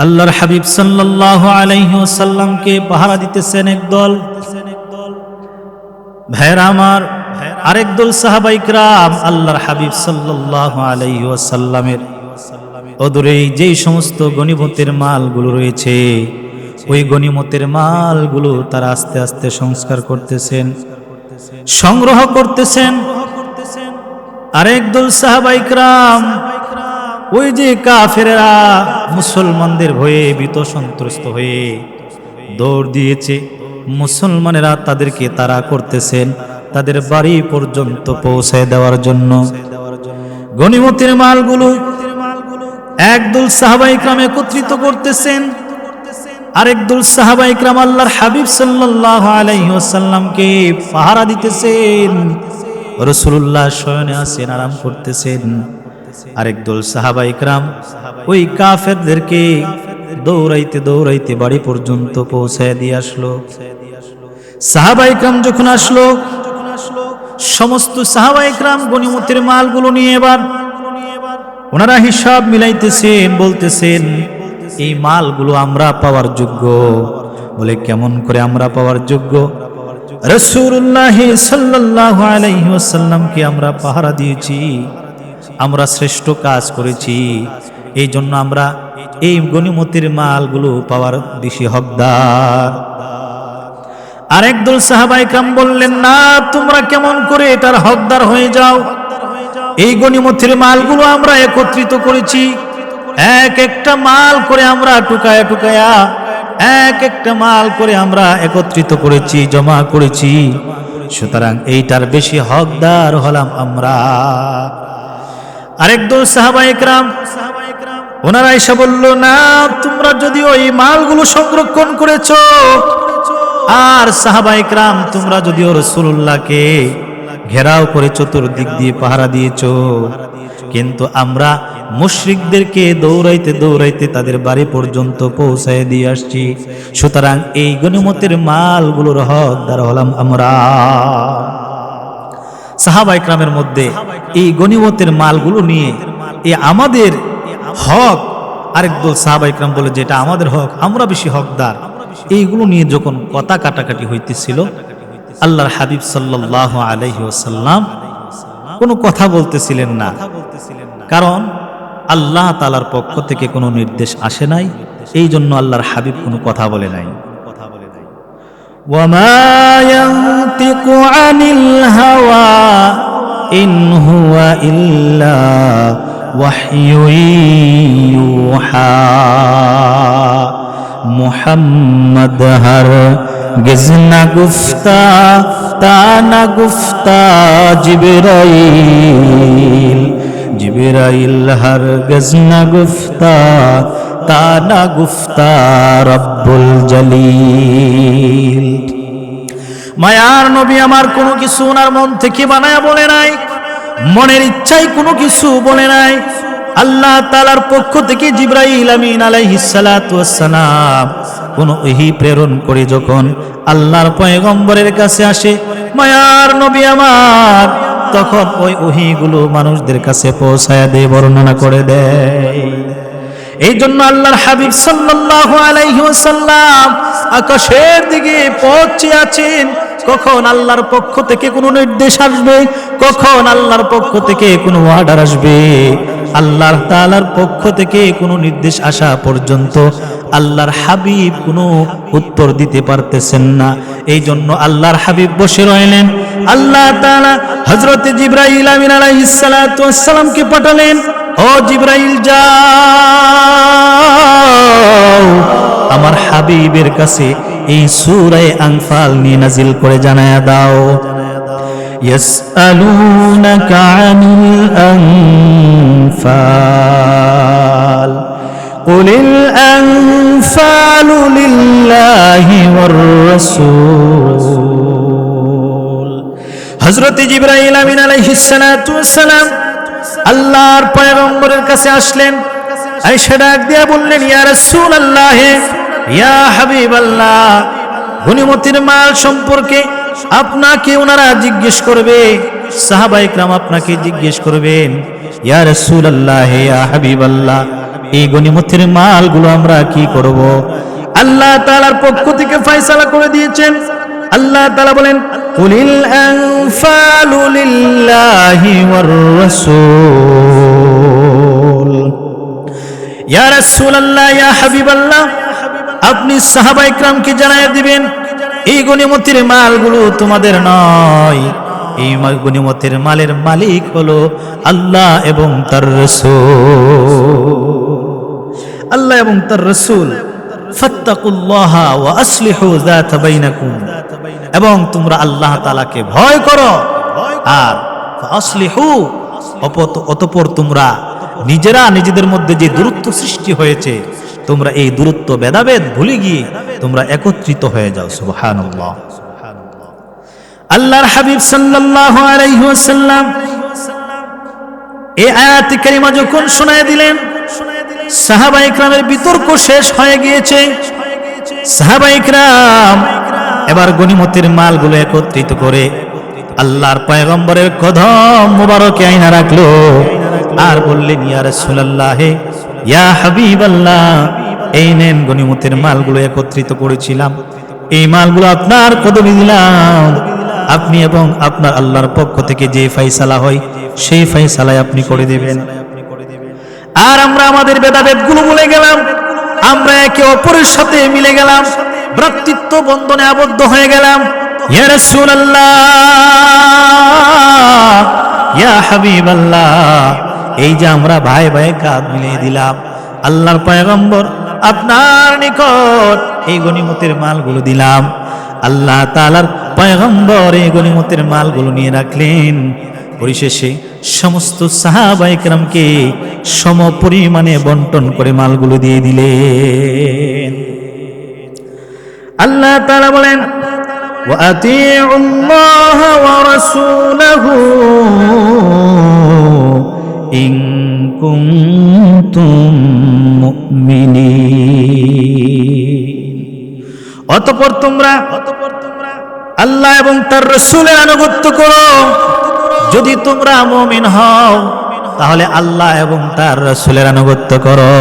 আল্লাহর হাবিব সাল্লাল্লাহু আলাইহি ওয়াসাল্লামকে পাহারা দিতেছেন একদল ভাইরা আমার, আরেক দল সাহাবায়ে কিরাম আল্লাহর হাবিব সাল্লাল্লাহু আলাইহি ওয়াসাল্লামের অদূরে যেই সমস্ত গনিমতের মালগুলো রয়েছে ওই গনিমতের মালগুলো তারা আস্তে আস্তে সংস্কার করতেছেন, সংগ্রহ করতেছেন। আরেক দল সাহাবায়ে কিরাম ওই যে কাফেররা মুসলমানদের ভয়ে ভীত সন্ত্রস্ত হয়ে দৌড় দিয়েছে, মুসলমানেরা তাদেরকে তাড়া করতেছেন তাদের বাড়ি পর্যন্ত পৌঁছে দেওয়ার জন্য। গনিমতের মালগুলো একদল সাহাবায়ে কিরাম একত্রিত করতেছেন, আরেক দল সাহাবায়ে কিরাম আল্লাহর হাবিব সাল্লাল্লাহু আলাইহি ওয়াসাল্লামকে পাহারা দিতেছেন। রাসূলুল্লাহ শয়নে আছেন, আরাম করতেছেন। আরেক দল সাহাবায়ে কিরাম ওই কাফেরদেরকে দৌড়াইতে দৌড়াইতে বাড়ি পর্যন্ত পৌঁছায় দিয়ে আসলো। সাহাবায়ে কিরাম যখন আসলো, সমস্ত সাহাবায়ে কিরাম গনিমতের মালগুলো নিয়ে এবার ওনারা হিসাব মিলাইতেছেন, বলতেছেন এই মালগুলো আমরা পাওয়ার যোগ্য। বলে কেমন করে আমরা পাওয়ার যোগ্য? রাসূলুল্লাহ সাল্লাল্লাহু আলাইহি ওয়াসাল্লামকে আমরা পাহারা দিয়েছি, আমরা শ্রেষ্ঠ কাজ করেছি, এই জন্য আমরা এই গনিমতের মালগুলো পাওয়ার বেশি হকদার। আরেক দল সাহাবায়ে কিরাম বললেন, না, তোমরা কেমন করে এটার হকদার হয়ে যাও? এই গনিমতের মালগুলো আমরা একত্রিত করেছি, এক একটা মাল করে আমরা টুকায়া টুকায়া এক একটা মাল করে আমরা একত্রিত করেছি, জমা করেছি, সুতরাং এইটার বেশি হকদার হলাম আমরা। আরেক দল সাহাবায়ে কিরাম ওনারা এসে বলল, না, তোমরা যদি ওই মালগুলো সংরক্ষণ করেছো আর সাহাবায়ে কিরাম তোমরা যদিও রাসূলুল্লাহকে ঘেরাও করে চতুর্দিক দিয়ে পাহারা দিয়েছো, কিন্তু আমরা মুশরিকদেরকে দৌড়াইতে দৌড়াইতে তাদের বাড়ি পর্যন্ত পৌঁছায় দিয়ে আসছি, সুতরাং এই গনিমতের মালগুলোর হকদার হলাম আমরা। সাহাবায়ে কিরামের মধ্যে এই গনিমতের মালগুলো নিয়ে এ আমাদের হক, আরেক দল সাহাবায়ে কিরাম বলে যেটা আমাদের হক, আমরা বেশি হকদার, এইগুলো নিয়ে যখন কথা কাটাকাটি হইতেছিল, আল্লাহর হাবিব সাল্লাল্লাহু আলাইহি ওয়াসাল্লাম কোনো কথা বলতেছিলেন না, কারণ আল্লাহ তাআলার পক্ষ থেকে কোনো নির্দেশ আসে নাই, এই জন্য আল্লাহর হাবিব কোনো কথা বলে নাই। ওয়ামা ইয়ানতিকু আনিল হাওয়া ইন হুয়া ইল্লা ওয়াহয়ুন ইউহা। মুহাম্মদ হরগিজ না গুফতা তা না গুফতা জিবরাইল, জিবরাইল হরগিজ না গুফতা তা না গুফতা রব্বুল জলিল। মায়ার নবী আমার কোনো কিছু ওনার মন থেকে বানায়া বলে নাই, মনের ইচ্ছায় কোনো কিছু বলে নাই। আল্লাহ তাআলার পক্ষ থেকে জিবরাইল আমিন আলাইহিস সালাতু ওয়াস সালাম কোন ওহী প্রেরণ করে যখন আল্লাহর পয়গম্বরের কাছে আসে মায়ার নবী আমার, তখন ওই ওহীগুলো মানুষদের কাছে পৌঁছায়া দিয়ে বর্ণনা করে দেয়। এই জন্য আল্লাহর হাবিব সাল্লাল্লাহু আলাইহি ওয়াসাল্লাম আকাশের দিকে পৌঁছে আছেন, কখন আল্লাহর পক্ষ থেকে কোনো নির্দেশ আসবে, কখন আল্লাহর পক্ষ থেকে কোনো অর্ডার আসবে। আল্লাহ তাআলার পক্ষ থেকে কোনো নির্দেশ আসা পর্যন্ত আল্লাহর হাবিব কোনো উত্তর দিতে পারতেছেন না। এই জন্য আল্লাহর হাবিব বসে রইলেন। আল্লাহ তাআলা হযরত জিবরাইল আমিন আলাইহিস সালাতু ওয়াস সালামকে পাঠালেন, ও জিবরাইল যাও আমার হাবিবের কাছে এই সূরা আনফাল নিয়ে নাজিল করে জানায়া দাও। ইয়াসআলুনাকা আনিল আনফাল কুলিল আনফালু লিল্লাহি ওয়ার রাসূল। হযরত জিবরাইল আমিন আলাইহিস সালাতু ওয়াস সালাম আল্লাহর পয়গম্বরের কাছে আসলেন, আয়েশা ডাক দিয়া বললেন, ইয়া রাসূলুল্লাহ, ইয়া হাবিবাল্লাহ, গনিমতের মাল সম্পর্কে আপনাকে ওনারা জিজ্ঞেস করবে, সাহাবায়ে কিরাম আপনাকে জিজ্ঞেস করবেন। ইয়া রাসূলুল্লাহ, ইয়া হাবিবাল্লাহ, এই গনিমতের মালগুলো আমরা কি করব? আল্লাহ তাআলার পক্ষ থেকে ফয়সালা করে দিয়েছেন। আল্লাহ তাআলা বলেন, কুলিল আনফালু লিল্লাহি ওয়ার রাসূল। ইয়া রাসূলুল্লাহ, ইয়া হাবিবাল্লাহ, আপনি সাহাবায়ে কিরামকে জানায় দিবেন এই গনিমতের মালগুলো তোমাদের নয়, এই গনিমতের মালের মালিক হলো আল্লাহ এবং তার রাসূল। আল্লাহ এবং তার রাসূল। ফাত্তাকুল্লাহা ওয়া আসলিহু যাতা বাইনাকুম, এবং তোমরা আল্লাহ তাআলাকে ভয় করো আর ফাসলিহু, অতঃপর তোমরা নিজেরা নিজেদের মধ্যে যে দূরত্ব সৃষ্টি হয়েছে তোমরা এই দূরত্ব ভেদাভেদ ভুলে গিয়ে তোমরা একত্রিত হয়ে যাও। সুবহানাল্লাহ। আল্লাহর হাবিব সাল্লাল্লাহু আলাইহি ওয়াসাল্লাম এই আয়াত কারিমা যখন শোনায় দিলেন, সাহাবায়ে কিরামের বিতর্ক শেষ হয়ে গিয়েছে। সাহাবায়ে কিরাম এবার গনিমতের মালগুলো একত্রিত করে আল্লাহর পয়গম্বরের কদম মোবারকে আইনা রাখলো আর বললেন, ইয়া রাসূলুল্লাহ, ইয়া হাবিবাল্লাহ, এই নেন গনিমতের মালগুলো একত্রিত করেছিলাম, এই মালগুলো আপনার কদমে দিলাম, আপনি এবং আপনার আল্লাহর পক্ষ থেকে যে ফয়সালা হয় সেই ফয়সালায় আপনি করে দেবেন। আর আমরা আমাদের ভেদাভেদগুলো ভুলে গেলাম, আমরা একে অপরের সাথে মিলে গেলাম, ভ্রাতৃত্ব বন্ধনে আবদ্ধ হয়ে গেলাম। ইয়া রাসূলুল্লাহ, ইয়া হাবিবাল্লাহ, এই যে আমরা ভাই ভাই কাঁধ মিলিয়ে দিলাম, আল্লাহর পয়গম্বর আপনার নিকট এই গনিমতের মালগুলো দিলাম। আল্লাহ তাআলার পয়গম্বর এই গনিমতের মালগুলো নিয়ে রাখলেন। পরিশেষে সমস্ত সাহাবায়ে কিরামকে সমপরিমাণে বন্টন করে মালগুলো দিয়ে দিলেন। আল্লাহ তাআলা বলেন, ওয়া আতিউল্লাহ ওয়া রাসূলাহু ইন কুনতুম মুমিনিন। অতঃপর তোমরা আল্লাহ এবং তার রাসূলের আনুগত্য করো, যদি তোমরা মুমিন হও তাহলে আল্লাহ এবং তার রাসূলের আনুগত্য করো।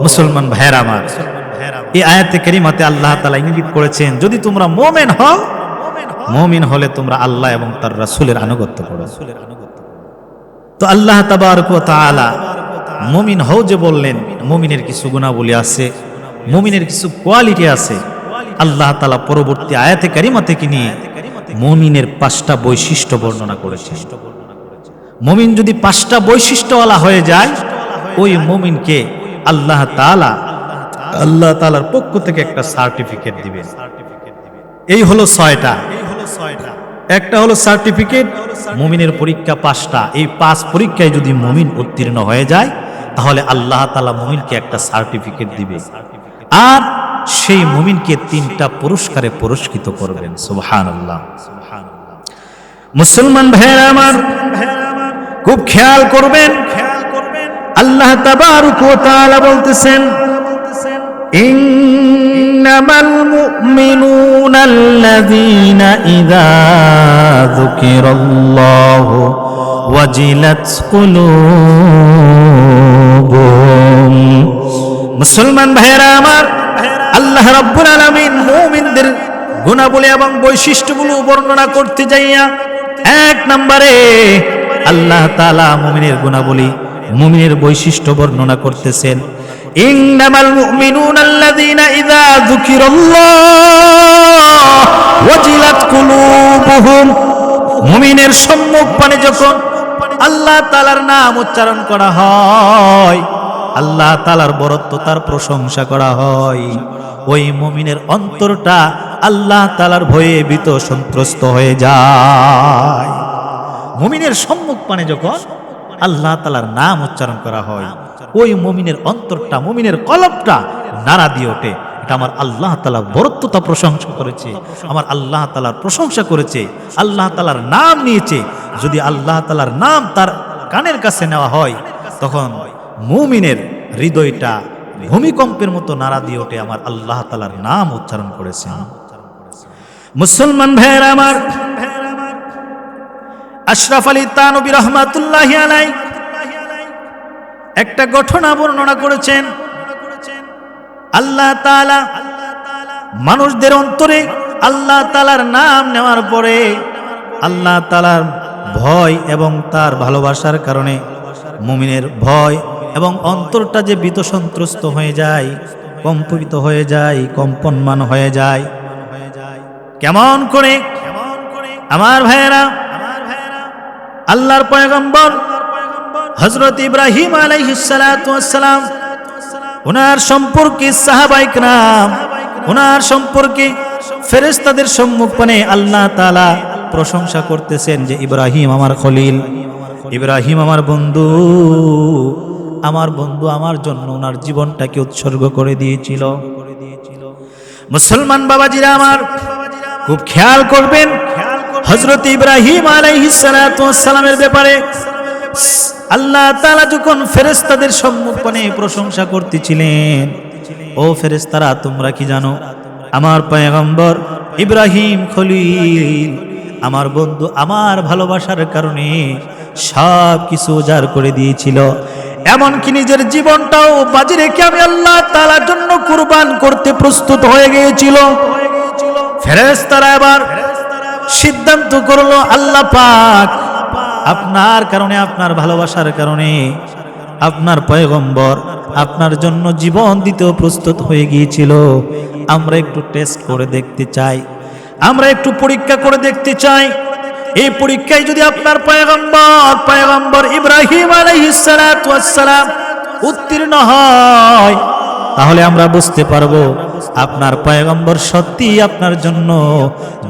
মুসলমান ভাইরা আমার, এই আয়াতে কারিমাতে আল্লাহ তাআলা ইঙ্গিত করেছেন, যদি তোমরা মুমিন হও, মুমিন হলে তোমরা আল্লাহ এবং তার রাসূলের আনুগত্য করো। তো আল্লাহ তাবারক ওয়া তাআলা মুমিন হও যে বললেন, মুমিনের কিছু গুণাবলী আছে, মুমিনের কিছু কোয়ালিটি আছে। আল্লাহ তাআলা পরবর্তী আয়াতে কারিমা থেকে নিয়ে মুমিনের 5টা বৈশিষ্ট্য বর্ণনা করেছেন। মুমিন যদি 5টা বৈশিষ্ট্যওয়ালা হয়ে যায়, ওই মুমিনকে আল্লাহ তাআলার পক্ষ থেকে একটা সার্টিফিকেট দিবেন। এই হলো 6টা। একটা হলো সার্টিফিকেট, মুমিনের পরীক্ষা 5টা। এই 5 পরীক্ষায় যদি মুমিন উত্তীর্ণ হয়ে যায় তাহলে আল্লাহ তাআলা মুমিনকে একটা সার্টিফিকেট দিবে, আর সেই মুমিনকে 3টা পুরস্কারে পুরস্কৃত করবেন। সুবহানাল্লাহ। মুসলমান ভাইরা আমার, খুব খেয়াল করবেন, আল্লাহ তাবারক ওয়া তাআলা বলতেছেন, ইন্নামাল মুমিনুনা আল্লাযীনা ইযা যুকিরাল্লাহু ওয়াজিলাত কুলুবুহুম। মুসলমান ভাইরা আমার, আল্লাহ রাব্বুল আলামিন মুমিনদের গুণাবলী এবং বৈশিষ্ট্যগুলো বর্ণনা করতে যাইয়া 1 নম্বরে আল্লাহ তাআলা মুমিনের গুণাবলী, মুমিনের বৈশিষ্ট্য বর্ণনা করতেছেন। ইন্নামাল মুমিনুনা আল্লাযীনা ইযা যুকিরাল্লাহ ওয়াজিলাত কুলুবুহুম। মুমিনের সম্মুখপানে যখন আল্লাহ তাআলার নাম উচ্চারণ করা হয়, আল্লাহ তাআলার বরত্ব, তার প্রশংসা করা হয়, ওই মুমিনের অন্তরটা আল্লাহ তাআলার ভয়ে ভীত সন্ত্রস্ত হয়ে যায়। মুমিনের সম্মুখপানে যখন আল্লাহ তাআলার নাম উচ্চারণ করা হয়, ওই মুমিনের অন্তরটা, মুমিনের কলবটা নাড়া দিয়ে ওঠে। এটা আমার আল্লাহ তাআলা বরত্বতা প্রশংসা করেছে, আমার আল্লাহ তাআলার প্রশংসা করেছে, আল্লাহ তাআলার নাম নিয়েছে। যদি আল্লাহ তাআলার নাম তার কানের কাছে নেওয়া হয়, তখন মুমিনের হৃদয়টা ভূমিকম্পের মতো নাড়া দিয়ে ওঠে, আমার আল্লাহ তাআলার নাম উচ্চারণ করেছেন। মুসলমান ভাইরা আমার, আশরাফ আলী থানভী রাহমাতুল্লাহি আলাইহি একটা ঘটনা বর্ণনা করেছেন। আল্লাহ তাআলা মানুষদের অন্তরে আল্লাহ তাআলার নাম নেওয়ার পরে আল্লাহ তাআলার ভয় এবং তার ভালোবাসার কারণে মুমিনের ভয় এবং অন্তরটা যে ভীত সন্ত্রস্ত হয়ে যায়, কম্পিত হয়ে যায়, কম্পনমান হয়ে যায়। কেমন করে আমার ভাইয়েরা, আল্লাহর পয়গম্বর হযরত ইব্রাহিম আলাইহিস সালাতু ওয়াস সালাম, ওনার সম্পর্কে সাহাবায়ে কেরাম, ওনার সম্পর্কে ফেরেশতাদের সম্মুখে আল্লাহ তাআলা প্রশংসা করতেছেন যে ইব্রাহিম আমার খলিল, ইব্রাহিম আমার বন্ধু, আমার জন্য ওনার জীবনটাকে উৎসর্গ করে দিয়েছিল। মুসলমান বাবাজিরা আমার, খুব খেয়াল করবেন হযরত ইব্রাহিম আলাইহিস সালাতু ওয়াস সালামের ব্যাপারে আল্লাহ তাআলা যখন ফেরেশতাদের সম্মুখে প্রশংসা করতেছিলেন, ও ফেরেশতারা তোমরা কি জানো আমার পয়গম্বর ইব্রাহিম খলিল আমার বন্ধু আমার ভালোবাসার কারণে সব কিছু উজাড় করে দিয়েছিল, এমনকি নিজের জীবনটাও বাজি রেখে আমি আল্লাহ তাআলার জন্য কুরবান করতে প্রস্তুত হয়ে গিয়েছিল। ফেরেশতারা এবার সিদ্ধান্ত করলো আল্লাহ পাক আপনার কারণে, আপনার ভালোবাসার কারণে আপনার পয়গম্বর আপনার জন্য জীবন দিতেও প্রস্তুত হয়ে গিয়েছিল। আমরা একটু টেস্ট করে দেখতে চাই, আমরা একটু পরীক্ষা করে দেখতে চাই। এই পরীক্ষায় যদি আপনার পয়গম্বর ইব্রাহিম আলাইহিস সালাতু ওয়াস সালাম উত্তীর্ণ হয়, তাহলে আমরা বুঝতে পারবো আপনার পয়গম্বর সত্যি আপনার জন্য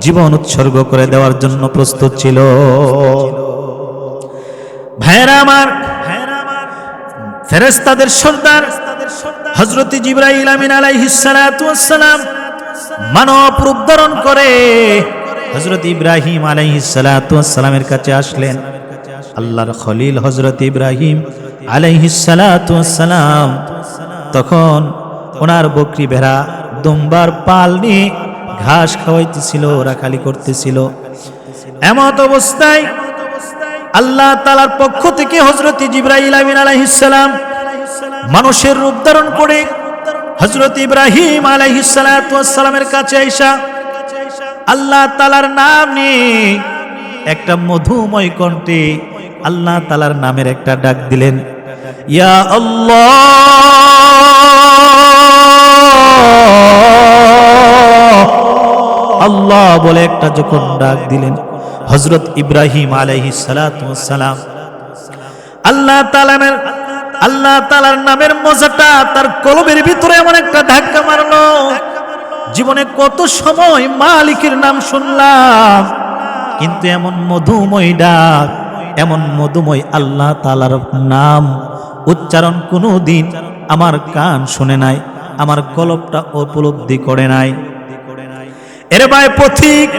জীবন উৎসর্গ করে দেওয়ার জন্য প্রস্তুত ছিল। ভাইরা আমার, ফেরেশতাদের সর্দার হযরত জিবরাইল আমিন আলাইহিস সালাতু ওয়াস সালাম মানব রূপ ধারণ করে হযরত ইব্রাহিম আলাইহিস সালাতু ওয়াস সালামের কাছে আসলেন। আল্লাহর খলিল হযরত ইব্রাহিম আলাইহিস সালাতু ওয়াস সালাম তখন ওনার বকরি ভেড়া দুম্বার পাল নিয়ে ঘাস খাওয়াইতেছিল, রাখালি করতেছিল। এমত অবস্থায় আল্লাহ তাআলার পক্ষ থেকে হযরত জিবরাইল আমিন আলাইহিস সালাম মানুষের রূপ ধারণ করে হযরত ইব্রাহিম আলাইহিস সালাতু ওয়াস সালামের কাছে আইসা আল্লাহ তাআলার নাম নিয়ে একটা মধুময় কণ্ঠে আল্লাহ তাআলার নামের একটা ডাক দিলেন, ইয়া আল্লাহ, আল্লাহ বলে একটা যখন ডাক দিলেন হযরত ইব্রাহিম আলাইহিস সালাতু ওয়াস সালাম আল্লাহ তাআলার নামের মজাটা তার কলবের ভিতরে এমন একটা ধাক্কা মারলো। জীবনে কত সময় মালিকের নাম শুনলাম, কিন্তু এমন মধুময় ডাক, এমন মধুময় আল্লাহ তাআলার নাম উচ্চারণ কোনোদিন আমার কান শুনে নাই, আমার কলবটা উপলব্ধি করে নাই। এরে ভাই পথিক,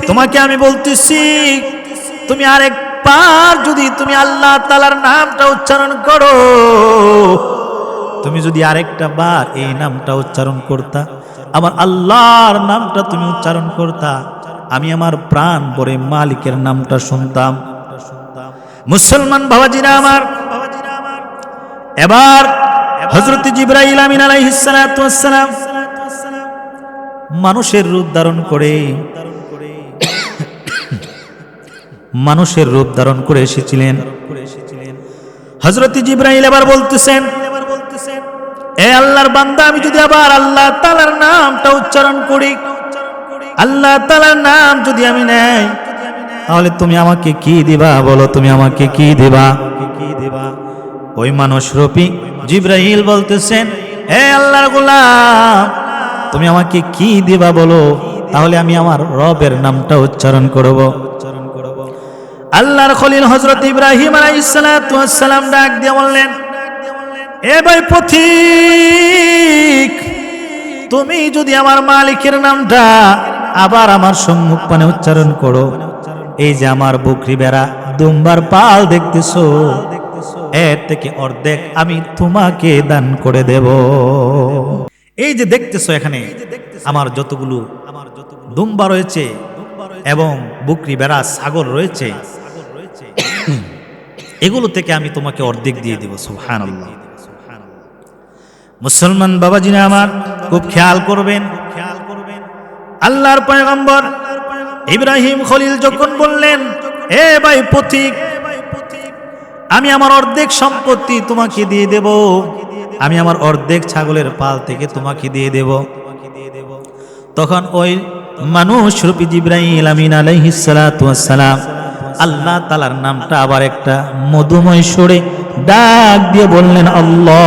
তোমাকে আমি বলতেছি, তুমি আরেকবার যদি তুমি আল্লাহ তাআলার নামটা উচ্চারণ করো, তুমি যদি আরেকটা বার এই নামটা উচ্চারণ করতা, আমার আল্লাহর নামটা তুমি উচ্চারণ করতা, আমি আমার প্রাণ ভরে মালিকের নামটা শুনতাম। মুসলমান বাবাজিরা আমার, এবার হযরত জিবরাইল আমিন আলাইহিস সালাতু ওয়াস সালাম মানুষের রূপ ধারণ করে এসেছিলেন। হযরত জিবরাইল এবার বলতেছেন, এ আল্লাহর বান্দা, আমি যদি আবার আল্লাহ তাআলার নামটা উচ্চারণ করি, আল্লাহ তাআলার নাম যদি আমি নেই, তাহলে তুমি আমাকে কি দিবা? বলো, তুমি আমাকে কি দিবা? ওই মানুষ রূপী জিবরাইল বলতেছেন, হে আল্লাহর গোলাম, তুমি আমাকে কি দিবা বলো, তাহলে আমি আমার রবের নামটা উচ্চারণ করব। আল্লাহর খলিল হযরত ইব্রাহিম আলাইহিস সালাতু ওয়াস সালাম ডাক দিয়ে বললেন, এ ভাই পথিক, তুমি যদি আমার মালিকের নামটা আবার আমার সম্মুখপানে উচ্চারণ করো, এই যে আমার বকরি বেড়া দুম্বার পাল দেখতেছো, এর থেকে অর্ধেক আমি তোমাকে দান করে দেব। এই যে দেখতেছো এখানে আমার যতগুলো দুম্বা রয়েছে এবং বকরি বেড়া ছাগল রয়েছে, এগুলো থেকে আমি তোমাকে অর্ধেক দিয়ে দেব। সুবহানাল্লাহ। মুসলমান বাবাজিরা আমার খুব খেয়াল করবেন, আল্লাহর পয়গম্বর ইব্রাহিম খলিল যখন বললেন, এ ভাই পথিক, আমি আমার অর্ধেক সম্পত্তি তোমাকে দিয়ে দেব, আমি আমার অর্ধেক ছাগলের পাল থেকে তোমাকে দিয়ে দেব, তখন ওই মানুষ রূপী জিবরাইল আমিন আলাইহিস সালাতু ওয়াস সালাম আল্লাহ তাআলার নামটা আবার একটা মধুময় সুরে ডাক দিয়ে বললেন আল্লাহ।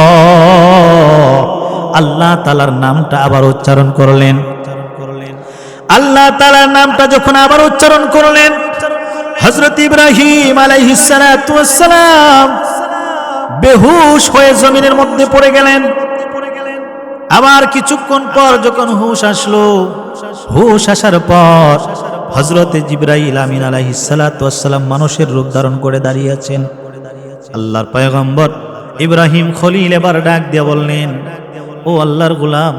আল্লাহ তাআলার নামটা আবার উচ্চারণ করলেন। আল্লাহ তাআলার নামটা যখন আবার উচ্চারণ করলেন, হযরত ইব্রাহিম আলাইহিস সালাতু ওয়াস সালাম বেহুশ হয়ে জমিনের মধ্যে পড়ে গেলেন। আবার কিছুক্ষণ পর যখন হুশ আসলো, হুশ আসার পর হযরত জিবরাইল আমিন আলাইহিস সালাতু ওয়াস সালাম মানুষের রূপ ধারণ করে দাঁড়িয়ে আছেন। আল্লাহর পয়গম্বর ইব্রাহিম খলিল এবার ডাক দিয়ে বললেন, ও আল্লাহর গোলাম,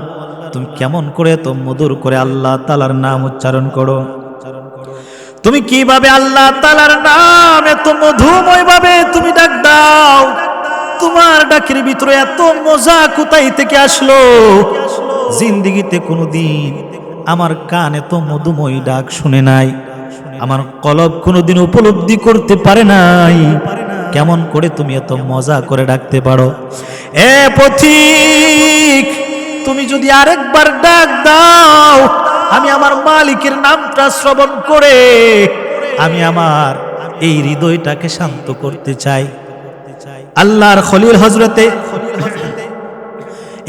তুমি কেমন করে এত মধুর করে আল্লাহ তাআলার নাম উচ্চারণ করো? তুমি কিভাবে আল্লাহ তাআলার নাম এত মধুময় ভাবে তুমি ডাক দাও? তোমার ডাকের ভিতরে এত মজা কোথায় থেকে আসলো? জিন্দেগিতে কোনোদিন আমার কান এত মধুময় ডাক শুনে নাই, আমার কলব কোনোদিন উপলব্ধি করতে পারে নাই। কেমন করে তুমি এত মজা করে ডাকতে পারো? এ পথিক, তুমি যদি আরেকবার ডাক দাও, আমি আমার মালিকের নামটা শ্রবণ করে আমি আমার এই হৃদয়টাকে শান্ত করতে চাই। আল্লাহর খলিল হযরতে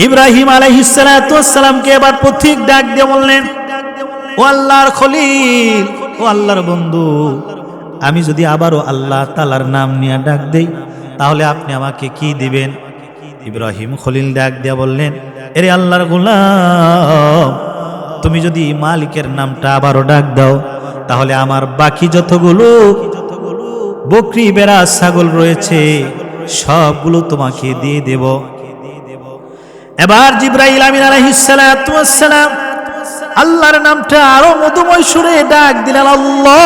ইব্রাহিম আলাইহিস সালাতু ওয়াস সালামকে এবার পথিক ডাক দিয়ে বললেন, ও আল্লাহর খলিল, ও আল্লাহর বন্ধু, আমি যদি আবারও আল্লাহ তাআলার নাম নিয়ে ডাক দেই, তাহলে আপনি আমাকে কি দিবেন? ইব্রাহিম খলিল ডাক দিয়ে বললেন, এরে আল্লাহর গোলাম, তুমি যদি মালিকের নামটা আবারও ডাক দাও, তাহলে আমার বাকি যতগুলো বকরি বেড়া ছাগল রয়েছে সবগুলো তোমাকে দিয়ে দেব। এবার জিবরাইল আমিন আলাইহিস সালাতু ওয়াস সালাম আল্লাহর নামটা আরো মধুময় সুরে ডাক দিলেন আল্লাহ।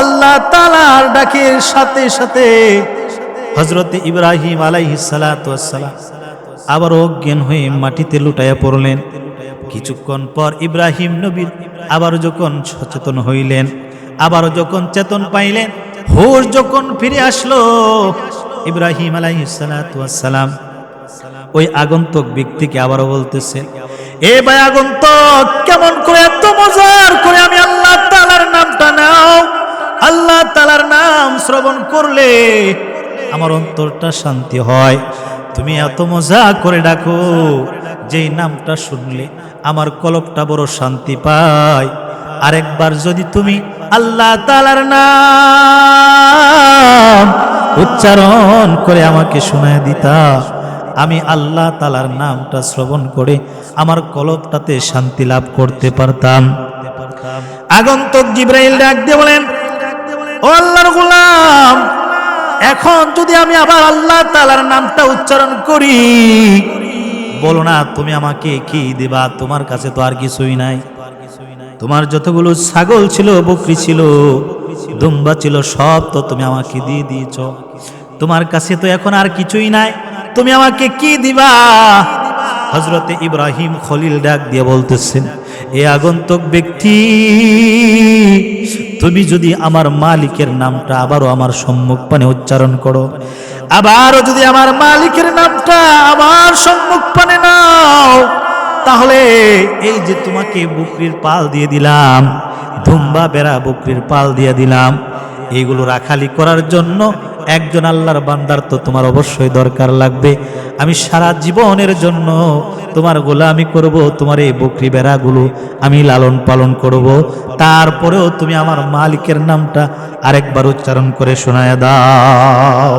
আল্লাহ তাআলার ডাকের সাথে সাথে হযরত ইব্রাহিম আলাইহিস সালাতু ওয়াস সালাম আবার অজ্ঞান হয়ে মাটিতে লুটাইয়া পড়লেন। কিছুক্ষণ পর ইব্রাহিম নবী আবার যখন সচেতন হইলেন, আবার যখন চেতন পাইলেন, হুশ যখন ফিরে আসলো, ইব্রাহিম আলাইহিস সালাতু ওয়াস সালাম ওই আগন্তুক ব্যক্তিকে আবারও বলতেছেন, এ ভাই আগন্তুক, কেমন করে এত মজার করে আমি আল্লাহ তাআলার নামটা নাও? আল্লাহ তাআলার নাম শ্রবণ করলে আমার অন্তরটা শান্তি হয়। তুমি এত মজা করে ডাকো, যেই নামটা শুনলে আমার কলবটা বড় শান্তি পায়। আরেকবার যদি তুমি আল্লাহ তাআলার নাম উচ্চারণ করে আমাকে শোনায় দিতা, আমি আল্লাহ তাআলার নামটা শ্রবণ করে আমার কলবটাতে শান্তি লাভ করতে পারতাম। আগন্তুক জিবরাইল ডাক দিয়ে বলেন, ও আল্লাহর গোলাম, এখন যদি আমি আবার আল্লাহ তাআলার নামটা উচ্চারণ করি, বলো না তুমি আমাকে কি দিবা? তোমার কাছে তো আর কিছুই নাই। তোমার যতগুলো ছাগল ছিল, বকরি ছিল, দুম্বা ছিল, সব তো তুমি আমাকে দিয়ে দিয়েছ। তোমার কাছে তো এখন আর কিছুই নাই, তুমি আমাকে কি দিবা? হযরতে ইব্রাহিম খলিল ডাক দিয়ে বলতেছেন, এ আগন্তুক ব্যক্তি, তুমি যদি আমার মালিকের নামটা আবারও আমার সম্মুখপানে উচ্চারণ করো, আবারও যদি আমার মালিকের নামটা আমার সম্মুখপানে নাও, তাহলে এই যে তোমাকে বকরির পাল দিয়ে দিলাম, দুম্বা বেড়া বকরির পাল দিয়ে দিলাম, এইগুলো রাখালি করার জন্য একজন আল্লাহর বান্দার তো তোমার অবশ্যই দরকার লাগবে। আমি সারা জীবনের জন্য তোমার গোলামি করব, তোমার এই বকরি বেড়াগুলো আমি লালন পালন করব। তারপরেও তুমি আমার মালিকের নামটা আরেকবার উচ্চারণ করে শোনায় দাও।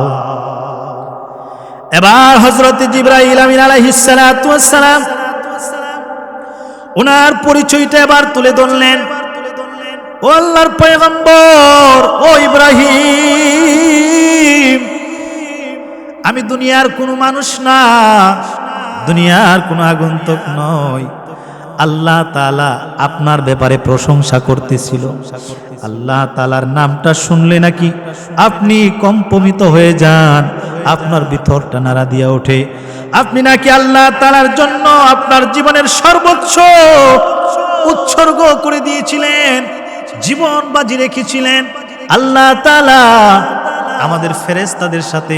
এবার হযরত জিবরাইল আমিন আলাইহিস সালাতু ওয়াস সালাম ওনার পরিচয়টা এবার তুলে ধরলেন। ও আল্লাহর পয়গম্বর, ও ইব্রাহিম, আমি দুনিয়ার কোনো মানুষ না, দুনিয়ার কোনো আগন্তুক নয়, আল্লাহ তাআলা আপনার ব্যাপারে প্রশংসা করতেছিল। আল্লাহ তাআলার নামটা শুনলে নাকি আপনি কম্পমিত হয়ে যান, আপনার ভিতরটা নাড়া দিয়া ওঠে। আপনি নাকি আল্লাহ তাআলার জন্য আপনার জীবনের সর্বোচ্চ উৎসর্গ করে দিয়েছিলেন, জীবন বাজি রেখেছিলেন। আল্লাহ তাআলা আমাদের ফেরেশতাদের সাথে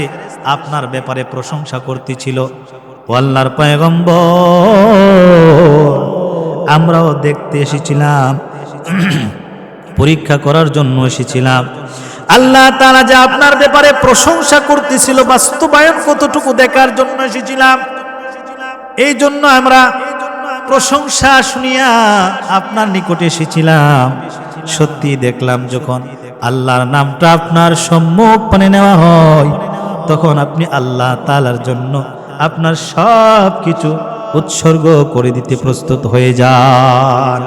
আপনার ব্যাপারে প্রশংসা করতেছিল। ও আল্লাহর পয়গম্বর, আমরাও দেখতে এসেছিলাম, পরীক্ষা করার জন্য এসেছিলাম। আল্লাহ তাআলা যে আপনার ব্যাপারে প্রশংসা করতেছিল, বাস্তবায়ন কতটুকু দেখার জন্য এসেছিলাম। এই জন্য আমরা প্রশংসা শুনিয়া আপনার নিকটে এসেছিলাম। সত্যি দেখলাম যখন আল্লাহর নামটা আপনার সম্মুখ পানে নেওয়া হয়, তখন আপনি আল্লাহ তাআলার জন্য আপনার সব কিছু উৎসর্গ করে দিতে প্রস্তুত হয়ে যান।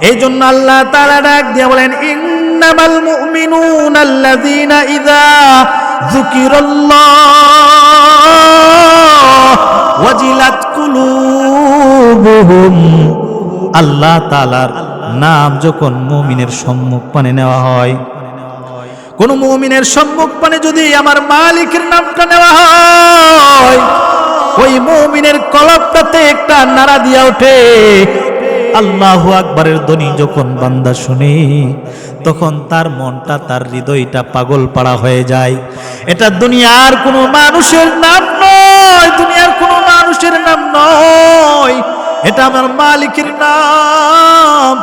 এই জন্য আল্লাহ তাআলা ডাক দিয়ে বলেন, ইন্নামাল মুমিনুনা আল্লাযীনা ইযা যুকিরাল্লাহ ওয়াজিলাত কুলুবুহুম। আল্লাহ তাআলার নাম যখন মুমিনের সম্মুখ পানে নেওয়া হয়, কোন মুমিনের সম্মুখ পানে যদি আমার মালিকের নামটা নেওয়া হয়, ওই মুমিনের কলবটাতে একটা নাড়া দিয়া ওঠে। আল্লাহু আকবারের ধ্বনি যখন বান্দা শুনে, তখন তার মনটা, তার হৃদয়টা পাগল পাড়া হয়ে যায়। এটা দুনিয়ার কোনো মানুষের নাম নয়, দুনিয়ার কোনো মানুষের নাম নয়, এটা আমার মালিকের নাম,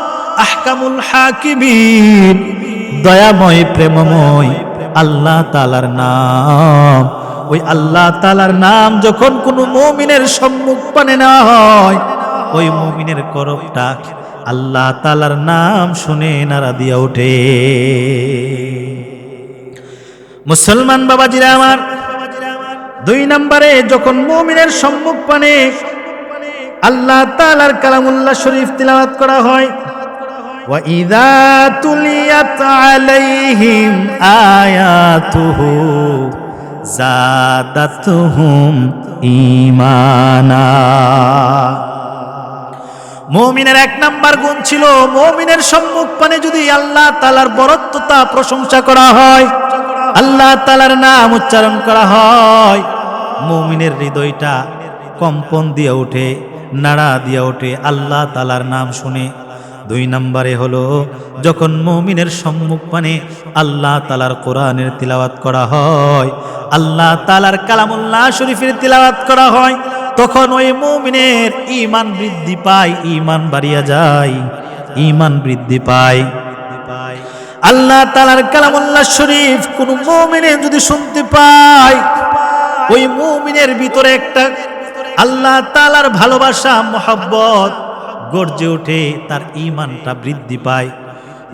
আহকামুল হাকিমিন, দয়াময় প্রেমময় আল্লাহ তাআলার নাম। ওই আল্লাহ তাআলার নাম যখন কোনো মুমিনের সম্মুখ পানে নেওয়া হয়, ওই মুমিনের করবটা আল্লাহ তাআলার নাম শুনে নাড়া দিয়া ওঠে। মুসলমান বাবাজিরা আমার, 2 নম্বরে যখন মুমিনের সম্মুখ পানে আল্লাহ তাআলার কালামুল্লাহ শরীফ তিলাওয়াত করা হয়, ওয়া ইযা তুলিয়াত আলাইহিম আয়াতুহু যাদাতুহুম ঈমানা। মুমিনের 1 নাম্বার গুণ ছিল, মুমিনের সম্মুখ পানে যদি আল্লাহ তাআলার বরত্বতা প্রশংসা করা হয়, আল্লাহ তাআলার নাম উচ্চারণ করা হয়, মুমিনের হৃদয়টা কম্পন দিয়ে ওঠে, নাড়া দিয়ে ওঠে আল্লাহ তাআলার নাম শুনে। 2 নম্বরে হলো, যখন মুমিনের সম্মুখ পানে আল্লাহ তাআলার কোরআনের তিলাওয়াত করা হয়, আল্লাহ তাআলার কালামুল্লাহ শরীফের তিলাওয়াত করা হয়, তখন ওই মুমিনের ঈমান বৃদ্ধি পায়, ঈমান বাড়িয়া যায়, ঈমান বৃদ্ধি পায়। আল্লাহ তাআলার কালামুল্লাহ শরীফ কোন মুমিনে যদি শুনতে পায়, ওই মুমিনের ভিতরে একটা আল্লাহ তাআলার ভালোবাসা, মহব্বত গর্জে ওঠে, তার ঈমানটা বৃদ্ধি পায়।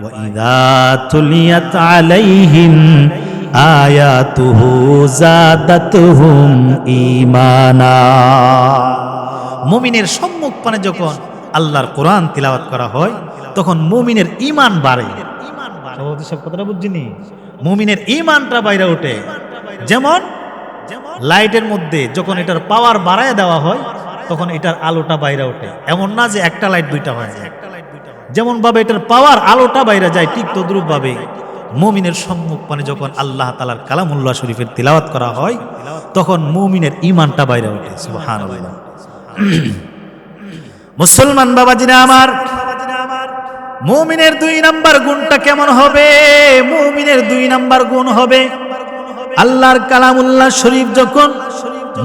ওয়া ইযা তুলিয়াত আলাইহিম আয়াতুহু যাদাতুহুম ঈমানা। মুমিনের সম্মুখ পানে যখন আল্লাহর কোরআন তিলাওয়াত করা হয়, তখন মুমিনের ঈমান বাড়ে। সব কথাটা বুঝছিনি? মুমিনের ঈমানটা বাইরে ওঠে। যেমন লাইটের মধ্যে যখন এটার পাওয়ার বাড়ায় দেওয়া হয়, তখন এটার আলোটা বাইরে ওঠে। এমন না যে একটা লাইট দুইটা হয়ে যায়। যেমন ভাবে এটার পাওয়ার আলোটা বাইরে যায়, ঠিক তদ্রূপ ভাবে মুমিনের সম্মুখ পানে যখন আল্লাহ তাআলার কালামুল্লাহ শরীফের তিলাওয়াত করা হয়, তখন মুমিনের ঈমানটা বাইরে ওঠে। সুবহানাল্লাহ। মুসলমান বাবাজিরা আমার, মুমিনের 2 নাম্বার গুণটা কেমন হবে? মুমিনের 2 নাম্বার গুণ হবে, আল্লাহর কালামুল্লাহ শরীফ যখন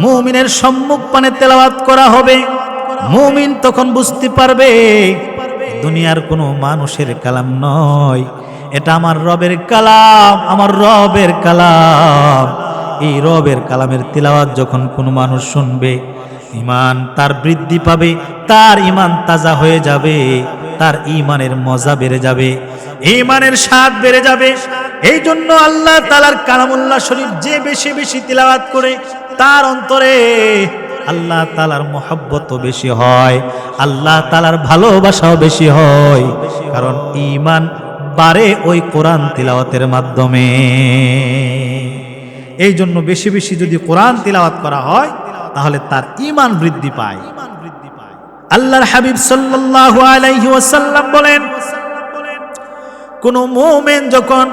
মুমিনের সম্মুখ পানে তেলাওয়াত করা হবে, মুমিন তখন বুঝতে পারবে দুনিয়ার কোনো মানুষের কালাম নয়, এটা আমার রবের কালাম, আমার রবের কালাম। এই রবের কালামের তিলাওয়াত যখন কোনো মানুষ শুনবে, ঈমান তার বৃদ্ধি পাবে, তার ঈমান তাজা হয়ে যাবে, তার ঈমানের মজা বেড়ে যাবে, ঈমানের স্বাদ বেড়ে যাবে। এই জন্য আল্লাহ তাআলার কালামুল্লাহ শরীফ যে বেশি বেশি তিলাওয়াত করে, তার অন্তরে আল্লাহ তাআলার মহব্বতও বেশি হয়, আল্লাহ তাআলার ভালোবাসাও বেশি হয়। কারণ ঈমান বাড়ে ওই কোরআন তিলাওয়াতের মাধ্যমে। এই জন্য বেশি বেশি যদি কোরআন তিলাওয়াত করা হয়, তাহলে তার ঈমান বৃদ্ধি পায়। আল্লাহর হাবিব সাল্লাল্লাহু আলাইহি ওয়াসাল্লাম বলেন, কোন মুমিন যখন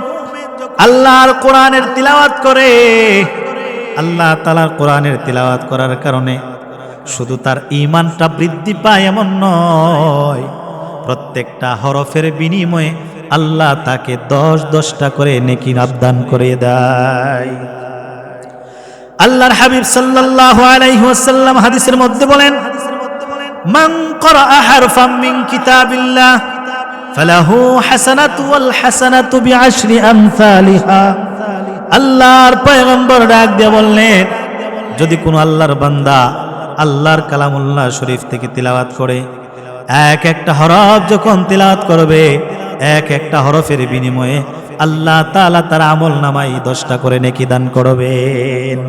আল্লাহর কোরআনের তিলাওয়াত করে, আল্লাহ তাআলার কোরআনের তিলাওয়াত করার কারণে শুধু তার ঈমানটা বৃদ্ধি পায় এমন নয়, প্রত্যেকটা হরফের বিনিময়ে আল্লাহ তাকে 10-10টা করে নেকি দান করে দেয়। আল্লাহর হাবিব সাল্লাল্লাহু আলাইহি ওয়াসাল্লাম হাদিসের মধ্যে বলেন, মান ক্বারাআ হারফাম মিন কিতাবিল্লাহ ফালাহু হাসানাতু ওয়াল হাসানাতু বিআশরি আমসালিহা। আল্লাহর পয়গম্বর ডাক দিয়ে বললেন, যদি কোনো আল্লাহর বান্দা আল্লাহর কালামুল্লাহ শরীফ থেকে তিলাওয়াত করে, এক একটা হরফ যখন তিলাওয়াত করবে, এক একটা হরফের বিনিময়ে আল্লাহ তাআলা তার আমল নামায় 10টা করে নেকি দান করবেন।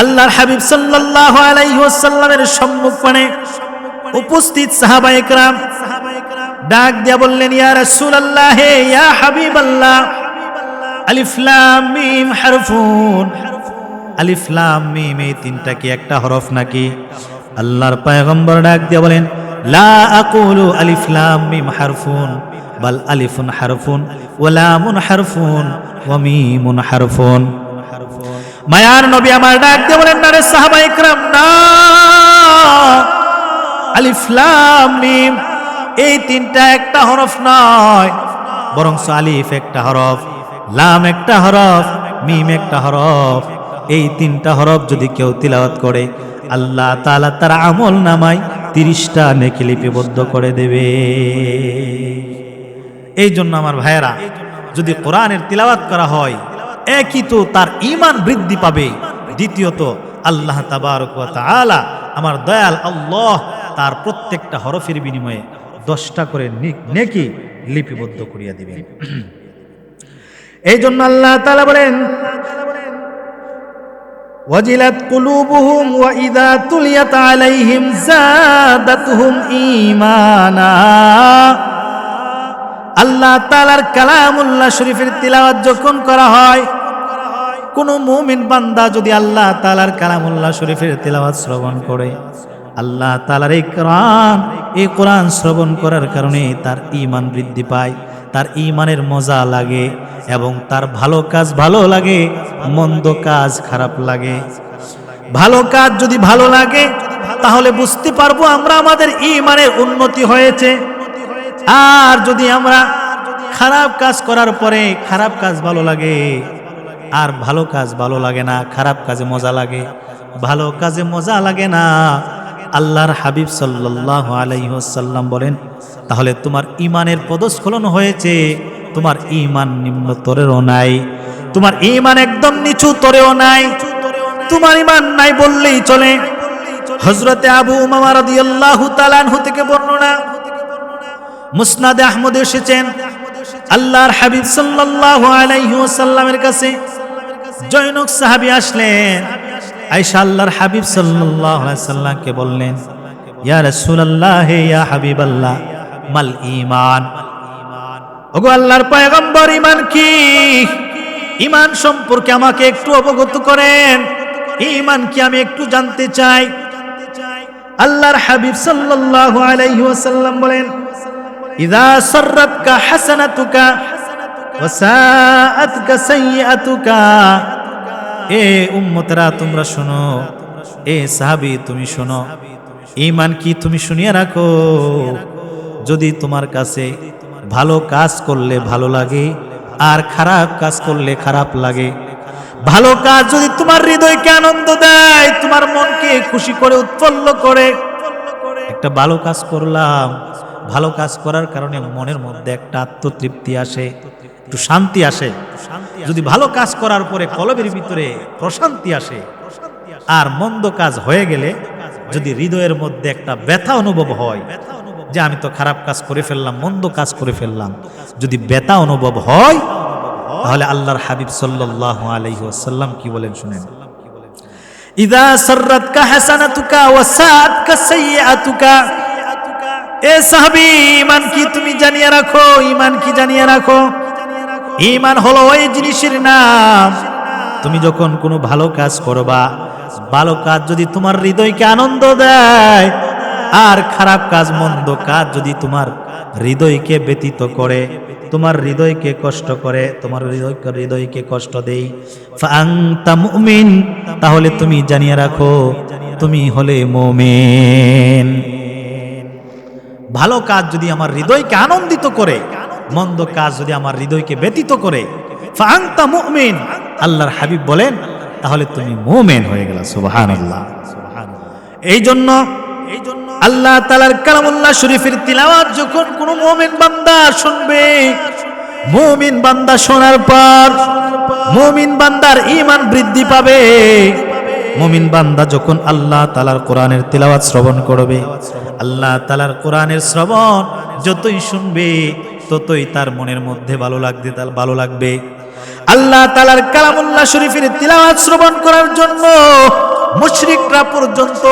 আল্লাহর হাবিব সাল্লাল্লাহু আলাইহি ওয়াসাল্লামের সম্মুখে উপস্থিত সাহাবায়ে কেরাম ডাক দিয়া বললেন, ইয়া রাসূলুল্লাহ, ইয়া হাবিবাল্লাহ, আলিফ লাম মিম হারফুন। আলিফ লাম মিম এই তিনটা কি একটা হরফ নাকি? আল্লাহর পয়গম্বর ডাক দিয়া বলেন, লা আকুলু আলিফ লাম মিম হারফুন বাল আলিফুন হারফুন ওয়া লামুন হারফুন ওয়া মিমুন হারফুন। মায়ার নবী আমার ডাক দিয়ে বলেন, না রে সাহাবায়ে কেরাম, না, আলিফ লাম মিম এই তিনটা একটা হরফ নয়, বরং আলিফ একটা হরফ, লাম একটা হরফ, মিম একটা হরফ। এই তিনটা হরফ যদি কেউ তিলাওয়াত করে, আল্লাহ তাআলা তার আমল নামায় 30টা নেকি লিপিবদ্ধ করে দেবে। এই জন্য আমার ভাইয়েরা, যদি কোরআনের তিলাওয়াত করা হয়, একই তো তার ঈমান বৃদ্ধি পাবে, দ্বিতীয়ত আল্লাহ তাবারক ওয়া তাআলা আমার দয়াল আল্লাহ তার প্রত্যেকটা হরফের বিনিময়ে 10টা করে নেকি লিপিবদ্ধ করিয়া দিবেন। এই জন্য আল্লাহ তাআলা বলেন, ওয়াজিলাত কুলুবুহুম ওয়া ইযা তুলিয়াত আলাইহিম যাদাতুহুম ঈমানা। আল্লাহ তাআলার কালামুল্লাহ শরীফের তিলাওয়াত যখন করা হয়, কোন মুমিন বান্দা যদি আল্লাহ তাআলার কালামুল্লাহ শরীফের তিলাওয়াত শ্রবণ করে, আল্লাহ তাআলার এই কোরআন শ্রবণ করার কারণে তার ঈমান বৃদ্ধি পায়, তার ঈমানের মজা লাগে এবং তার ভালো কাজ ভালো লাগে, মন্দ কাজ খারাপ লাগে। ভালো কাজ যদি ভালো লাগে তাহলে বুঝতে পারবো আমরা আমাদের ঈমানের উন্নতি হয়েছে। আর যদি আমরা খারাপ কাজ করার পরে খারাপ কাজ ভালো লাগে আর ভালো কাজ ভালো লাগে না, খারাপ কাজে মজা লাগে, ভালো কাজে মজা লাগে না, আল্লাহর হাবিব সাল্লাল্লাহু আলাইহি ওয়াসাল্লাম বলেন, তাহলে তোমার ঈমানের পদস্খলন হয়েছে, তোমার ঈমান নিম্ন তরেও নাই, তোমার ঈমান একদম নিচু তরেও নাই, তোমার ঈমান নাই বললেই চলে। হযরতে আবু উমামা রাদিয়াল্লাহু তাআলা আনহু থেকে বর্ণনা, মুসনাদে আহমদে এসেছেন, আল্লাহর হাবিব সাল্লাল্লাহু আলাইহি ওয়াসাল্লামের কাছে জনৈক সাহাবী আসলেন। আয়েশা আল্লাহর হাবিব সাল্লাল্লাহু আলাইহি ওয়াসাল্লামকে বললেন, ইয়া রাসূলুল্লাহ, ইয়া হাবিবাল্লাহ, মাল ঈমান। ওগো আল্লাহর পয়গম্বর, ঈমান কি? ঈমান সম্পর্কে আমাকে একটু অবগত করেন, ঈমান কি আমি একটু জানতে চাই। আল্লাহর হাবিব সাল্লাল্লাহু আলাইহি ওয়াসাল্লাম বলেন, ইযা সাররাতকা হাসানাতুকা ওয়া সাআতকা সাইয়্যাতুকা। এ উম্মতরা তোমরা শোনো, এ সাহাবী তুমি শোনো, ঈমান কি তুমি শুনিয়ে রাখো। যদি তোমার কাছে ভালো কাজ করলে ভালো লাগে আর খারাপ কাজ করলে খারাপ লাগে, ভালো কাজ যদি তোমার হৃদয়কে আনন্দ দেয়, তোমার মনকে খুশি করে উৎফুল্ল করে, একটা ভালো কাজ করলাম, ভালো কাজ করার কারণে মনের মধ্যে একটা আত্মতৃপ্তি আসে, একটু শান্তি আসে। যদি ভালো কাজ করার পরে কলবের ভিতরে প্রশান্তি আসে, আর মন্দ কাজ হয়ে গেলে যদি হৃদয়ের মধ্যে একটা ব্যথা অনুভব হয় যে আমি তো খারাপ কাজ করে ফেললাম, মন্দ কাজ করে ফেললাম, যদি ব্যথা অনুভব হয়, তাহলে আল্লাহর হাবিব সাল্লাল্লাহু আলাইহি ওয়াসাল্লাম কি বলেন শুনেন, ইযা সাররাতকা হাসানাতুকা ওয়া সাআতকা সাইয়্যাতুকা। এ সাহাবী, ঈমান কি তুমি জানিয়ে রাখো, ঈমান কি জানিয়ে রাখো। ঈমান হলো ওই জিনিসের নাম, তুমি যখন কোনো ভালো কাজ করবা, ভালো কাজ যদি তোমার হৃদয়কে আনন্দ দেয়, আর খারাপ কাজ মন্দ কাজ যদি তোমার হৃদয়কে ব্যতীত করে, তোমার হৃদয়কে কষ্ট করে, তোমার হৃদয়কে কষ্ট দেই, ফাআনতা মুমিন, তাহলে তুমি জানিয়ে রাখো তুমি হলে মুমিন। ভালো কাজ যদি আমার হৃদয়কে আনন্দিত করে, মন্দ কাজ যদি আমার হৃদয়কে ব্যতীত করে, ফাআনতা মুমিন, আল্লাহর হাবিব বলেন তাহলে তুমি মুমিন হয়ে গেলা। সুবহানাল্লাহ। এই জন্য আল্লাহ তাআলার কালামুল্লাহ শরীফের তিলাওয়াত যখন কোন মুমিন বান্দা শুনবে, মুমিন বান্দা শোনার পর মুমিন বান্দার ঈমান বৃদ্ধি পাবে। মুমিন বান্দা যখন আল্লাহ তাআলার কোরআনের তিলাওয়াত শ্রবণ করবে, আল্লাহ তাআলার কোরআনের শ্রবণ যতই শুনবে ততই তার মনের মধ্যে ভালো লাগবে। আল্লাহ তাআলার কালামুল্লাহ শরীফের তিলাওয়াত শ্রবণ করার জন্য মুশরিকরা পর্যন্ত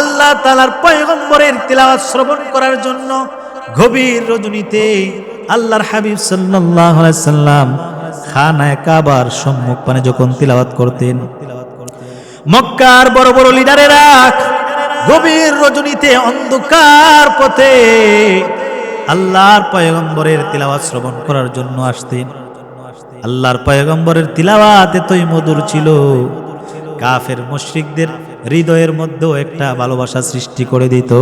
আল্লাহ তাআলার পয়গম্বরের তিলাওয়াত শ্রবণ করার জন্য গভীর রজনীতে আল্লাহর হাবিব সাল্লাল্লাহু আলাইহি সাল্লাম খানায়ে কাবার সম্মুখপানে যখন তিলাওয়াত করতেন, মক্কার বড় বড় লিডারেরা গভীর রজনীতে অন্ধকার পথে আল্লাহর পয়গম্বরের তিলাওয়াত শ্রবণ করার জন্য আসতেন। আল্লাহর পয়গম্বরের তিলাওয়াত এতই মধুর ছিল, কাফের মুশরিকদের হৃদয়ের মধ্যেও একটা ভালোবাসা সৃষ্টি করে দিত।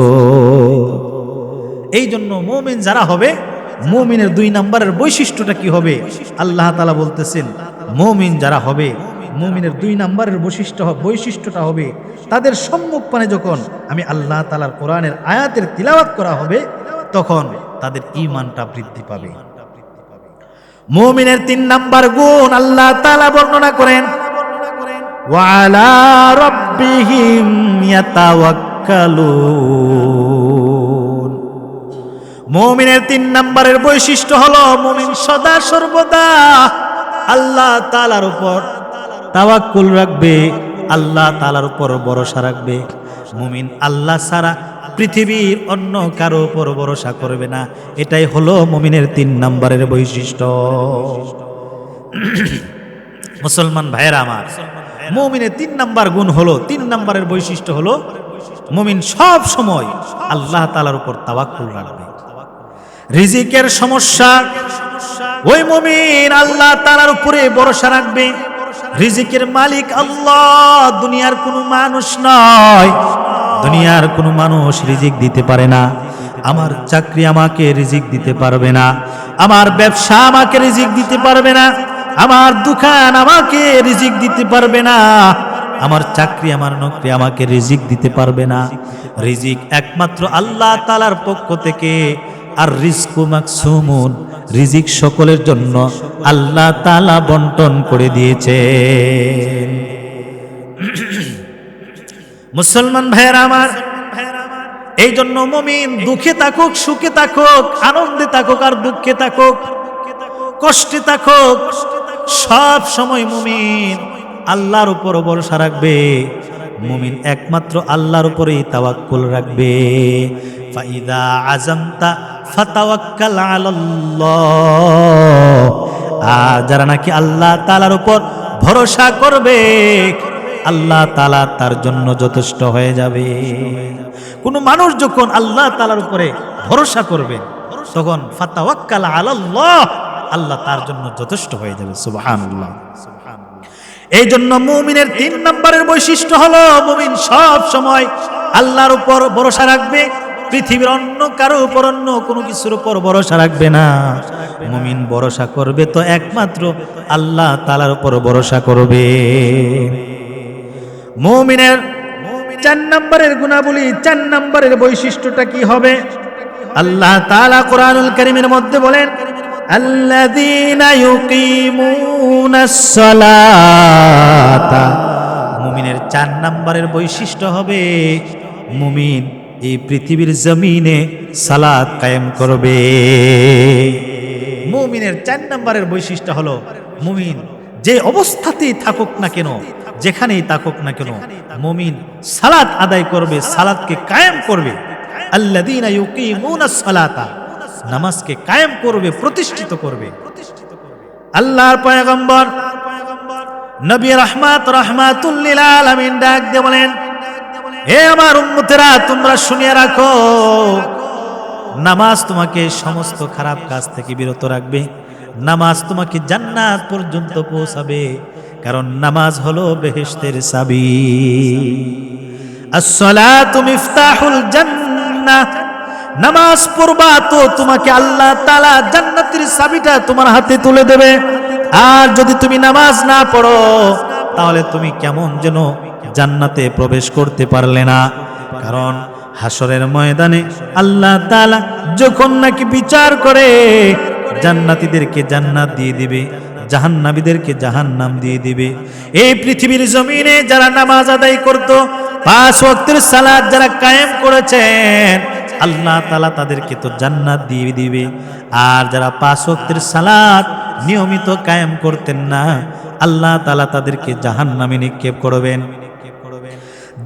এই জন্য মুমিন যারা হবে, মুমিনের 2 নম্বরের বৈশিষ্ট্যটা কি হবে? আল্লাহ তাআলা বলতেছেন মুমিন যারা হবে, মুমিনের 2 নম্বরের বৈশিষ্ট্যটা হবে তাদের সম্মুখপানে যখন আমি আল্লাহ তাআলার কোরআনের আয়াতের তিলাওয়াত করা হবে তখন তাদের ঈমানটা বৃদ্ধি পাবে। মুমিনের 3 নম্বর গুণ আল্লাহ তাআলা বর্ণনা করেন, ওয়া আলা রাব্বিহিম ইয়াতাওয়াক্কালুন। মুমিনের 3 নম্বরের বৈশিষ্ট্য হলো মুমিন সদা সর্বদা আল্লাহ তাআলার উপর তাওয়াক্কুল রাখবে, আল্লাহ তাআলার উপর ভরসা রাখবে। মুমিন আল্লাহ ছাড়া পৃথিবীর অন্য কারো উপর ভরসা করবে না। এটাই হলো মুমিনের 3 নম্বরের বৈশিষ্ট্য। মুসলমান ভাইয়েরা আমার, মুমিনের 3 নম্বর গুণ হলো, 3 নম্বরের বৈশিষ্ট্য হলো মুমিন সব সময় আল্লাহ তাআলার উপর তাওয়াক্কুল রাখবে। রিজিকের সমস্যা, ওই মুমিন আল্লাহ তাআলার উপরে ভরসা রাখবে। রিজিকের মালিক আল্লাহ, দুনিয়ার কোনো মানুষ নয়। দুনিয়ার কোনো মানুষ রিজিক দিতে পারে না। আমার চাকরি আমাকে রিজিক দিতে পারবে না, আমার ব্যবসা আমাকে রিজিক দিতে পারবে না, আমার দোকান আমাকে রিজিক দিতে পারবে না, আমার চাকরি আমার নৌকরি আমাকে রিজিক দিতে পারবে না। রিজিক একমাত্র আল্লাহ তাআলার পক্ষ থেকে। আর রিজকু মাকসুমুন, রিজিক সকলের জন্য আল্লাহ তাআলা বন্টন করে দিয়েছে। মুসলমান ভাইয়েরা আমার, এই জন্য মুমিন দুঃখে থাকুক, সুখে থাকুক, আনন্দে থাকুক আর দুঃখে থাকুক, কষ্টে থাকুক, সব সময় মুমিন আল্লাহর উপর ভরসা রাখবে। মুমিন একমাত্র আল্লাহর উপরেই তাওয়াক্কুল রাখবে। ফাইদা আযামতা ফাতাওয়াক্কাল আলাল্লাহ। আর যারা নাকি আল্লাহ তাআলার উপর ভরসা করবে, আল্লাহ তাআলা তার জন্য যথেষ্ট হয়ে যাবে। কোন মানুষ যখন আল্লাহ তাআলার উপরে ভরসা করবে তখন ফাতাওয়াক্কাল আলাল্লাহ, আল্লাহ তার জন্য যথেষ্ট হয়ে যাবে। সুবহানাল্লাহ। এই জন্য মুমিনের 3 নম্বরের বৈশিষ্ট্য হলো মুমিন সব সময় আল্লাহর উপর ভরসা রাখবে। পৃথিবীর অন্য কারো উপর, অন্য কোনো কিছুর উপর ভরসা রাখবে না। মুমিন ভরসা করবে তো একমাত্র আল্লাহ তাআলার উপর ভরসা করবে। মুমিনের 4 নম্বরের গুণাবলী, 4 নম্বরের বৈশিষ্ট্যটা কি হবে? আল্লাহ তাআলা কোরআনুল কারীমের মধ্যে বলেন, আল্লাযীনা ইউকিমুনাস সালাতা। মুমিনের 4 নম্বরের বৈশিষ্ট্য হবে মুমিন এই পৃথিবীর জমিনে সালাত কায়েম করবে। মুমিনের 4 নম্বরের বৈশিষ্ট্য হলো মুমিন যে অবস্থাতেই থাকুক না কেন, যেখানেই থাকুক না কেন, মুমিন সালাত আদায় করবে, সালাতকে কায়েম করবে। আল্লাযীনা ইউকিমুনাস সালাতা, নামাজকে কায়েম করবে, প্রতিষ্ঠিত করবে। আল্লাহর পয়গম্বর নবী রাহমাতুল লিল আলামিন ডাক দিয়ে বলেন, হে আমার উম্মতেরা, তোমরা শুনিয়ে রাখো, নামাজ তোমাকে সমস্ত খারাপ কাজ থেকে বিরত রাখবে, নামাজ তোমাকে জান্নাত পর্যন্ত পৌঁছাবে, কারণ নামাজ হলো বেহেশতের চাবি। আস-সালাতু মিফতাহুল জান্নাহ, নামাজ পড়বা তো তোমাকে আল্লাহ তাআলা জান্নাতের চাবিটা তোমার হাতে তুলে দেবে। আর যদি তুমি নামাজ না পড়ো তাহলে তুমি কেমন যেন জান্নাতে প্রবেশ করতে পারলে না। কারণ হাসরের ময়দানে আল্লাহ তাআলা যখন নাকি বিচার করে, জান্নাতীদেরকে জান্নাত দিয়ে দিবে, জাহান্নামীদেরকে জাহান্নাম দিয়ে দিবে। এই পৃথিবীর জমিনে যারা নামাজ আদায় করত, 5 ওয়াক্তের সালাত যারা কায়েম করেছেন, আল্লাহ তাআলা তাদেরকে তো জান্নাত দিয়ে দিবে। আর যারা 5 ওয়াক্তের সালাত নিয়মিত কায়েম করতেন না, আল্লাহ তাআলা তাদেরকে জাহান্নামে নিক্ষেপ করবেন।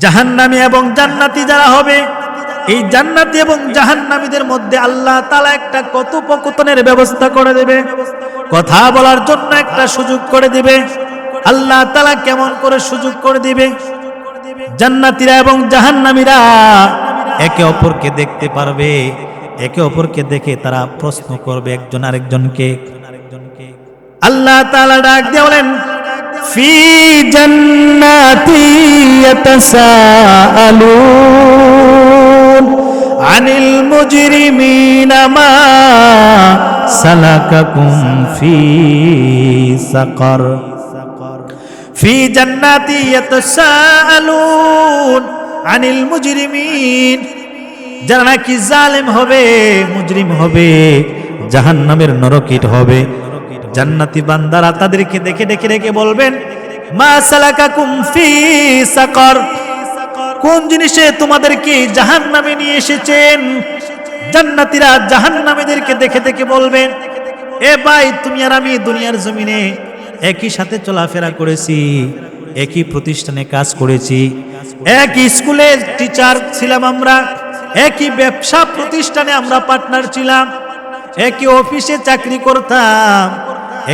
জাহান্নামী এবং জান্নাতি যারা হবে, এই জান্নাতি এবং জাহান্নামীদের মধ্যে আল্লাহ তাআলা একটা কথোপকথনের ব্যবস্থা করে দেবে, কথা বলার জন্য একটা সুযোগ করে দিবে। আল্লাহ তাআলা কেমন করে সুযোগ করে দিবে? জান্নাতীরা এবং জাহান্নামীরা একে অপরকে দেখতে পারবে, একে অপরকে দেখে তারা প্রশ্ন করবে একজন আরেকজনকে। আল্লাহ তাআলা ডাক দিয়ে বলেন, ফি জান্নাতি ইয়াতাসাআলুন আনিল মুজরিমিনা মা সালাকাকুম ফি সাকার। ফি জান্নাতি ইয়াতাসাআলুন আনিল মুজরিমিন, যারা নাকি জালেম হবে, মুজরিম হবে, জাহান্নামের নরকিট হবে, জান্নাতি বান্দারা তাদেরকে দেখে ডেকে ডেকে বলবেন, মা সালাকাকুম ফি সাকার, কোন জিনিসে তোমাদেরকে জাহান্নামে নিয়ে এসেছেন? জান্নাতীরা জাহান্নামীদেরকে দেখে দেখে বলবেন, এ ভাই, তুমি আর আমি দুনিয়ার জমিনে একই সাথে চলাফেরা করেছি, একই প্রতিষ্ঠানে কাজ করেছি, একই স্কুলে টিচার ছিলাম আমরা, একই ব্যবসা প্রতিষ্ঠানে আমরা পার্টনার ছিলাম, একই অফিসে চাকরি করতাম,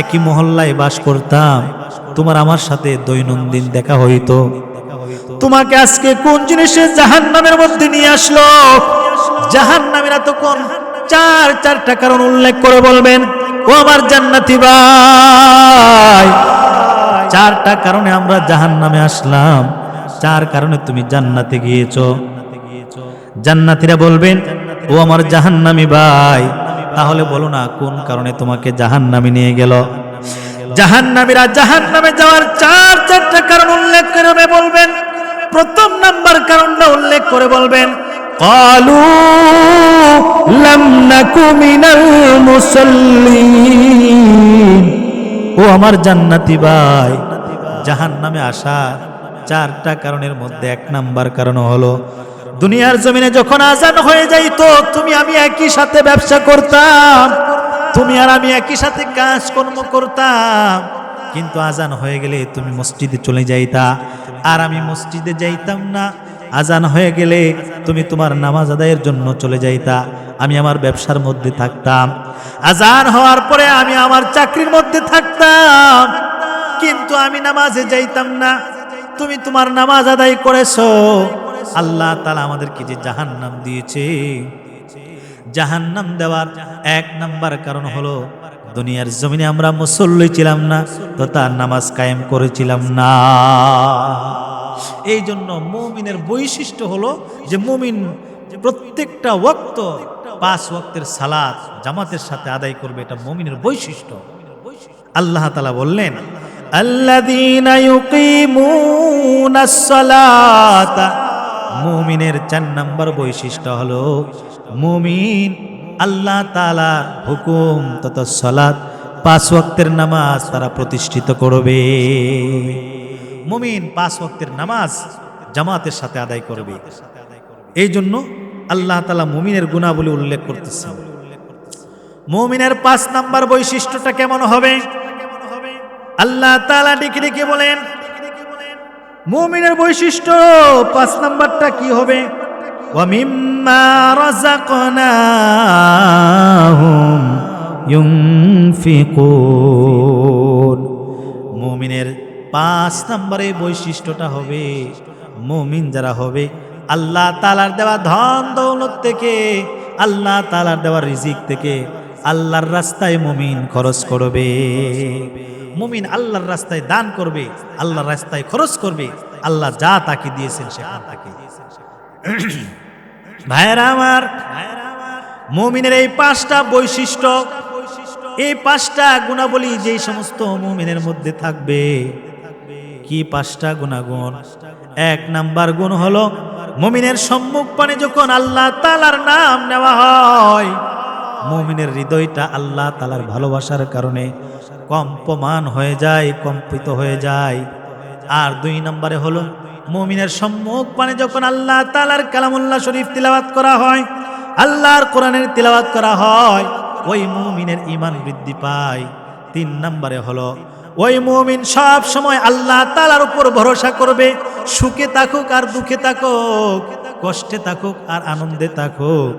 একই মহল্লায় বাস করতাম, তোমার আমার সাথে দৈনন্দিন দেখা হইতো। তোমাকে আজকে কোন জিনিসে জাহান্নামের মধ্যে নিয়ে আসলো? জাহান্নামীরা তখন চারটা কারণ উল্লেখ করে বলবেন, ও আমার জান্নাতি ভাই, 4টা কারণে আমরা জাহান্নামে আসলাম, 4 কারণে তুমি জান্নাতে গিয়েছো। জান্নাতীরা বলবেন, ও আমার জাহান্নামী ভাই, তাহলে বলো না কোন কারণে তোমাকে জাহান্নামে নিয়ে গেল? জাহান্নামীরা জাহান্নামে যাওয়ার 4টা কারণ উল্লেখ করে বলবেন। প্রথম নাম্বার কারণটা উল্লেখ করে বলবেন, ক্বালু লাম নাকু মিনাল মুসাল্লিন। ও আমার জান্নাতি ভাই, জাহান্নামে আসা 4টা কারণের মধ্যে 1 নাম্বার কারণ হলো, দুনিয়ার জমিনে যখন আজান হয়ে যাইতো, তুমি আমি একই সাথে ব্যবসা করতাম, তুমি আর আমি একই সাথে কাজকর্ম করতাম, কিন্তু আজান হয়ে গেলে তুমি মসজিদে চলে যাইতা, আর আমি মসজিদে যাইতাম না। আজান হয়ে গেলে তুমি তোমার নামাজ আদায়ের জন্য চলে যাইতা, আমি আমার ব্যবসার মধ্যে থাকতাম। আজান হওয়ার পরে আমি আমার চাকরির মধ্যে থাকতাম, কিন্তু আমি নামাজে যাইতাম না। তুমি তোমার নামাজ আদায় করেছো, আল্লাহ তাআলা আমাদেরকে যে জাহান্নাম দিয়েছে, জাহান্নাম দেওয়ার 1 নাম্বার কারণ হলো, দুনিয়ার জমিনে আমরা মুসল্লি ছিলাম না, তো তার নামাজ কায়েম করেছিলাম না। এই জন্য মুমিনের বৈশিষ্ট্য হলো যে মুমিন প্রত্যেকটা ওয়াক্ত 5 ওয়াক্তের সালাত জামাতের সাথে আদায় করবে, এটা মুমিনের বৈশিষ্ট্য। আল্লাহ তাআলা বললেন, আল্লাযীনা ইউকিমুনাস সালাতা, মুমিনের 4 নাম্বার বৈশিষ্ট্য হলো মুমিন আল্লাহ তাআলার হুকুম তথা সালাত 5 ওয়াক্তের নামাজ তারা প্রতিষ্ঠিত করবে। মুমিন 5 ওয়াক্তের নামাজ জামাতের সাথে আদায় করবে। এই জন্য আল্লাহ তাআলা মুমিনের গুণাবলী উল্লেখ করতেছেন। মুমিনের 5 নাম্বার বৈশিষ্ট্যটা কেমন হবে? আল্লাহ তাআলা ডেকে ডেকে বলেন, মুমিনের বৈশিষ্ট্য 5 নাম্বারটা কি হবে? ওয়া মিম্মা রাযাকনাহুম ইউনফিকুন। মুমিনের 5 নম্বরে বৈশিষ্ট্যটা হবে, মুমিন যারা হবে আল্লাহ তাআলার দেওয়া ধন দৌলত থেকে, আল্লাহ তাআলার দেওয়া রিজিক থেকে আল্লাহর রাস্তায় মুমিন খরচ করবে। মুমিন আল্লাহর রাস্তায় দান করবে, আল্লাহর রাস্তায় খরচ করবে, আল্লাহ যা তাকে দিয়েছেন সেখান থেকে। ভাইরা আমার, মুমিনের এই পাঁচটা বৈশিষ্ট্য, এই পাঁচটা গুণাবলী যেই সমস্ত মুমিনের মধ্যে থাকবে। কি পাঁচটা গুণাগুণ? এক নাম্বার গুণ হলো মুমিনের সম্মুখ পানে যখন আল্লাহ তাআলার নাম নেওয়া হয়, মুমিনের হৃদয়টা আল্লাহ তাআলার ভালোবাসার কারণে কম্পমান হয়ে যায়, কম্পিত হয়ে যায়। আর দুই নম্বরে হলো মুমিনের সম্মুখ পানে যখন আল্লাহ তাআলার কালামুল্লাহ শরীফ তিলাওয়াত করা হয়, আল্লাহর কোরআনের তিলাওয়াত করা হয়, ওই মুমিনের ঈমান বৃদ্ধি পায়। তিন নম্বরে হলো ওই মুমিন সব সময় আল্লাহ তাআলার উপর ভরসা করবে, সুখে থাকুক আর দুঃখে থাকুক, কষ্টে থাকুক আর আনন্দে থাকুক,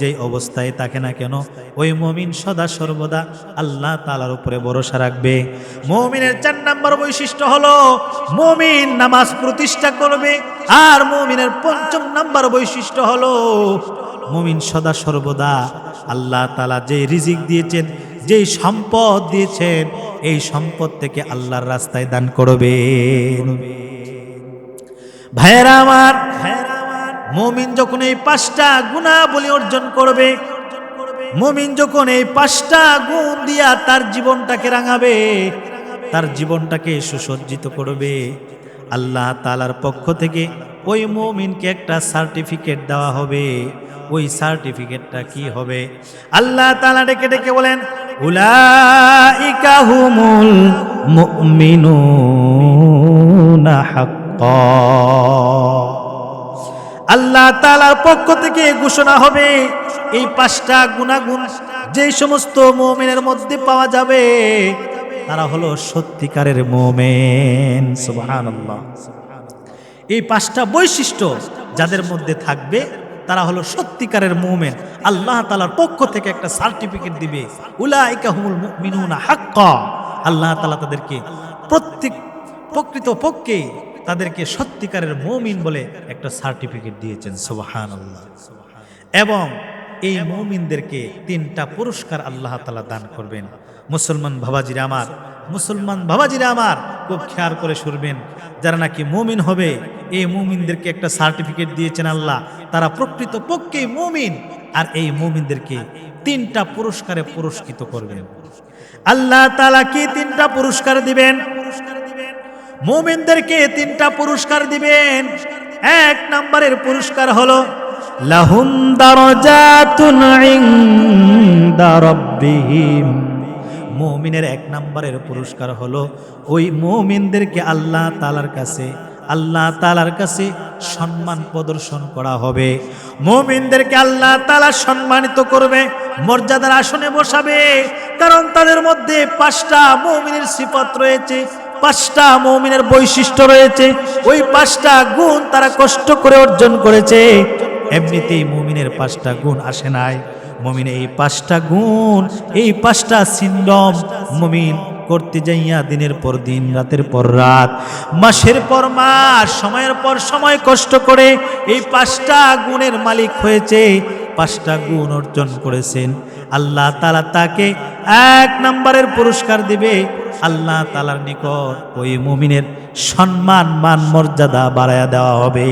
যেই অবস্থায় থাকে না কেন, ওই মুমিন সদা সর্বদা আল্লাহ তাআলার উপরে ভরসা রাখবে। মুমিনের 4 নম্বর বৈশিষ্ট্য হলো মুমিন নামাজ প্রতিষ্ঠা করবে। আর মুমিনের 5 নম্বর বৈশিষ্ট্য হলো মুমিন সদা সর্বদা আল্লাহ তাআলা যে রিজিক দিয়েছেন, যেই সম্পদ দিয়েছেন, এই সম্পদ থেকে আল্লাহর রাস্তায় দান করবেন। ভাইরা আমার, মুমিন যখন এই 5টা গুণাবলী অর্জন করবে, মুমিন যখন এই 5টা গুণ দিয়া তার জীবনটাকে রাঙাবে, তার জীবনটাকে সুসজ্জিত করবে, আল্লাহ তাআলার পক্ষ থেকে ওই মুমিনকে একটা সার্টিফিকেট দেওয়া হবে। ওই সার্টিফিকেটটা কি হবে? আল্লাহ তাআলা ডেকে ডেকে বলেন, উলাইকা হুমুল মুমিনুনা হাক্কা। আল্লাহ তাআলার পক্ষ থেকে ঘোষণা হবে, এই 5টা গুণাগুণ যে সমস্ত মুমিনের মধ্যে পাওয়া যাবে, তারা হলো সত্যিকারের মুমিন। সুবহানাল্লাহ। এই 5টা বৈশিষ্ট্য যাদের মধ্যে থাকবে, তারা হলো সত্যিকারের মুমিন। আল্লাহ তাআলার পক্ষ থেকে একটা সার্টিফিকেট দিবে, উলাইকা হুমুল মুমিনুনা হাক্কা। আল্লাহ তাআলা তাদেরকে প্রকৃতপক্ষে তাদেরকে সত্যিকারের মুমিন বলে একটা সার্টিফিকেট দিয়েছেন। সুবহানাল্লাহ। এবং এই মুমিনদেরকে 3টা পুরস্কার আল্লাহ তাআলা দান করবেন। মুসলমান বাবাজিরা আমার, মুসলমান বাবাজিরা আমার, খুব খেয়াল করে শুনবেন। যারা নাকি মুমিন হবে, এই মুমিনদেরকে একটা সার্টিফিকেট দিয়েছেন আল্লাহ, তারা প্রকৃতপক্ষেই মুমিন। আর এই মুমিনদেরকে 3টা পুরস্কারে পুরস্কৃত করবেন। আল্লাহ তাআলা কি 3টা পুরস্কার দিবেন? মুমিনদেরকে 3টা পুরস্কার দিবেন। 1 নম্বরের পুরস্কার হলো লাহুম দারাজাতুন ইনদা রাব্বিহিম। মুমিনের 1 নম্বরের পুরস্কার হলো ওই মুমিনদেরকে আল্লাহ তাআলার কাছে সম্মান প্রদর্শন করা হবে। মুমিনদেরকে আল্লাহ তাআলা সম্মানিত করবে, মর্যাদার আসনে বসাবে। কারণ তাদের মধ্যে 5টা মুমিনের সিফাত রয়েছে, 5টা মুমিনের বৈশিষ্ট্য রয়েছে। ওই 5টা গুণ তারা কষ্ট করে অর্জন করেছে। এমনিতেই মুমিনের 5টা গুণ আসে নাই। মুমিন এই 5টা গুণ, এই 5টা সিন্ডম মুমিন করতে যাইয়া দিনের পর দিন, রাতের পর রাত, মাসের পর মাস, সময়ের পর সময় কষ্ট করে এই 5টা গুণের মালিক হয়েছে, 5টা গুণ অর্জন করেছেন। আল্লাহ তাআলা তাকে 1 নম্বরের পুরস্কার দিবে। আল্লাহ তাআলার নিকট ওই মুমিনের সম্মান, মান, মর্যাদা বাড়ায়া দেওয়া হবে।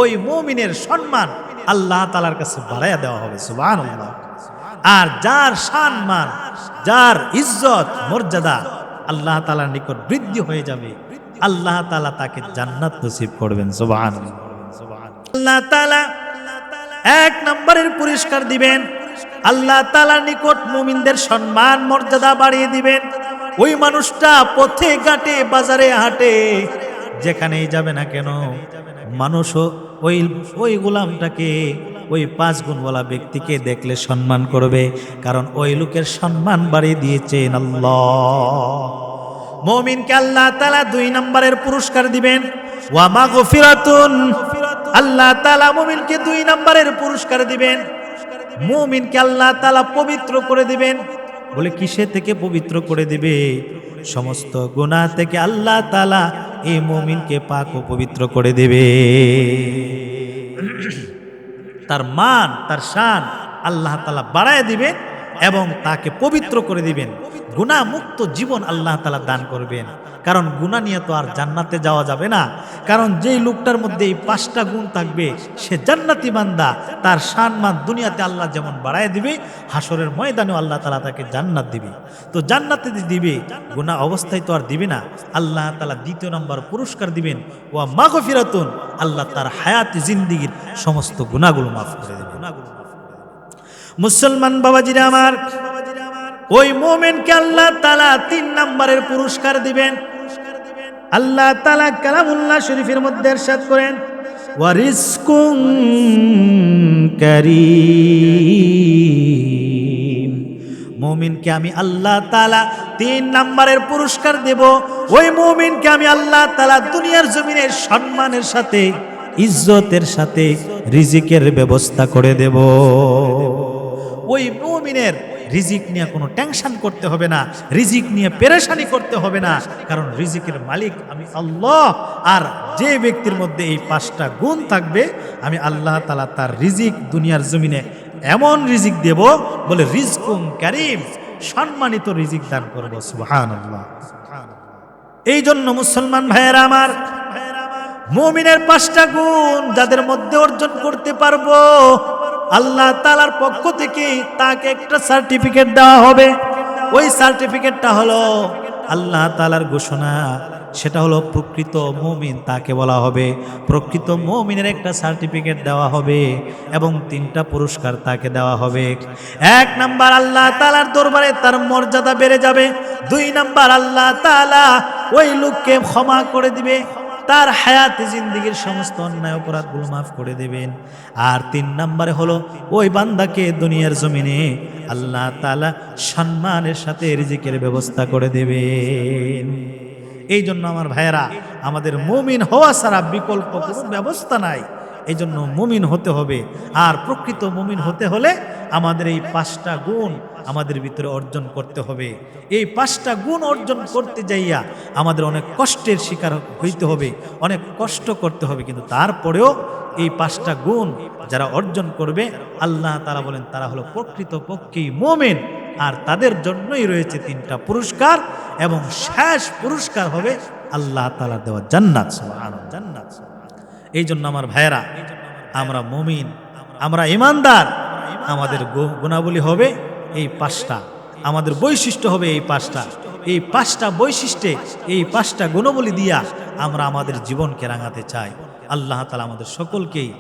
ওই মুমিনের সম্মান আল্লাহ তাআলার কাছে বাড়ায়া দেওয়া হবে। সুবহানাল্লাহ। আর যার সম্মান, যার ইজ্জত, মর্যাদা আল্লাহ তাআলার নিকট বৃদ্ধি হয়ে যাবে, আল্লাহ তাআলা তাকে জান্নাত নসিব করবেন। সুবহানাল্লাহ। আল্লাহ তাআলা 1 নম্বরের পুরস্কার দিবেন। আল্লাহ তাআলার নিকট মুমিনদের সম্মান, মর্যাদা বাড়িয়ে দিবেন। ওই মানুষটা পথে ঘাটে, বাজারে হাটে, যেখানেই যাবে না কেন, মানুষও ওই গোলামটাকে, ওই 5 গুণওয়ালা ব্যক্তিকে দেখলে সম্মান করবে। কারণ ওই লোকের সম্মান বাড়িয়ে দিয়েছেন আল্লাহ। মুমিনকে আল্লাহ তাআলা 2 নম্বরের পুরস্কার দিবেন, ওয়া মাগফিরাতুন। আল্লাহ তাআলা মুমিনকে 2 নম্বরের পুরস্কার দিবেন। মুমিনকে আল্লাহ তাআলা পবিত্র করে দিবেন। বলে কিসে থেকে পবিত্র করে দিবে? সমস্ত গুনাহ থেকে আল্লাহ তাআলা এই মুমিনকে পাক ও পবিত্র করে দেবে। তার মান, তার শান আল্লাহ তাআলা বাড়ায় দিবেন এবং তাকে পবিত্র করে দিবেন। গুনাহ মুক্ত জীবন আল্লাহ তাআলা দান করবেন। কারণ গুনাহ নিয়ে তো আর জান্নাতে যাওয়া যাবে না। কারণ যেই লোকটার মধ্যে এই 5টা গুণ থাকবে সে জান্নাতি বান্দা। তার শান মান দুনিয়াতে আল্লাহ যেমন বাড়ায় দিবে, হাসরের ময়দানেও আল্লাহ তাআলা তাকে জান্নাত দিবে। তো জান্নাতে দিবে, গুনাহ অবস্থায় তো আর দিবে না। আল্লাহ তাআলা 2 নম্বর পুরস্কার দিবেন, ওয়া মাগফিরাতুন, আল্লাহ তার হায়াত জিন্দেগীর সমস্ত গুনাহগুলো মাফ করে দেবেন। মুসলমান বাবাজিরা আমার, ওই মুমিনকে আল্লাহ তাআলা 3 নম্বরের পুরস্কার দিবেন। আল্লাহ তাআলা কালামুল্লাহ শরীফের মধ্যে ইরশাদ করেন, ওয়া রিজকুন কারীম। মুমিনকে আমি আল্লাহ তাআলা 3 নম্বরের পুরস্কার দেব। ওই মুমিনকে আমি আল্লাহ তাআলা দুনিয়ার জমিনে সম্মানের সাথে, ইজ্জতের সাথে রিজিকের ব্যবস্থা করে দেব। ওই মুমিনের রিজিক নিয়ে কোনো টেনশন করতে হবে না, রিজিক নিয়ে পেরেশানি করতে হবে না। কারণ রিজিকের মালিক আমি আল্লাহ। আর যে ব্যক্তির মধ্যে এই 5টা গুণ থাকবে, আমি আল্লাহ তাআলা তার রিজিক দুনিয়ার জমিনে এমন রিজিক দেব, বলে রিজকুন কারীম, সম্মানিত রিজিক দান করব। সুবহানাল্লাহ। এই জন্য মুসলমান ভাইয়েরা আমার, মুমিনের 5টা গুণ যাদের মধ্যে অর্জন করতে পারবো, আল্লাহ তাআলার পক্ষ থেকে তাকে একটা সার্টিফিকেট দেওয়া হবে। ওই সার্টিফিকেটটা হলো আল্লাহ তাআলার ঘোষণা, সেটা হলো প্রকৃত মুমিন। তাকে বলা হবে প্রকৃত মুমিনের একটা সার্টিফিকেট দেওয়া হবে এবং 3টা পুরস্কার তাকে দেওয়া হবে। 1 নাম্বার, আল্লাহ তাআলার দরবারে তার মর্যাদা বেড়ে যাবে। 2 নাম্বার, আল্লাহ তাআলা ওই লোককে ক্ষমা করে দিবে, তার হায়াতে জিন্দেগীর সমস্ত অন্যায় অপরাধগুলো মাফ করে দেবেন। আর 3 নম্বরে হলো ওই বান্দাকে দুনিয়ার জমিনে আল্লাহ তাআলা সম্মানের সাথে রিজিকের ব্যবস্থা করে দেবেন। এই জন্য আমার ভাইয়েরা, আমাদের মুমিন হওয়া ছাড়া বিকল্প কোনো ব্যবস্থা নাই। এই জন্য মুমিন হতে হবে। আর প্রকৃত মুমিন হতে হলে আমাদের এই 5টা গুণ আমাদের ভিতরে অর্জন করতে হবে। এই 5টা গুণ অর্জন করতে যাইয়া আমাদের অনেক কষ্টের শিকার হইতে হবে, অনেক কষ্ট করতে হবে। কিন্তু তারপরেও এই 5টা গুণ যারা অর্জন করবে, আল্লাহ তাআলা বলেন তারা হলো প্রকৃত পক্ষেই মুমিন। আর তাদের জন্যই রয়েছে 3টা পুরস্কার, এবং শেষ পুরস্কার হবে আল্লাহ তাআলা দেওয়া জান্নাত। সুবহানাল্লাহ, জান্নাত। এই জন্য আমার ভাইয়েরা, আমরা মুমিন, আমরা ঈমানদার, আমাদের গুণাবলী হবে এই 5টা, আমাদের বৈশিষ্ট্য হবে এই 5টা। এই 5টা বৈশিষ্ট্যে, এই 5টা গুণাবলী দিয়া আমরা আমাদের জীবনকে রাঙাতে চাই। আল্লাহ তাআলা আমাদের সকলকেই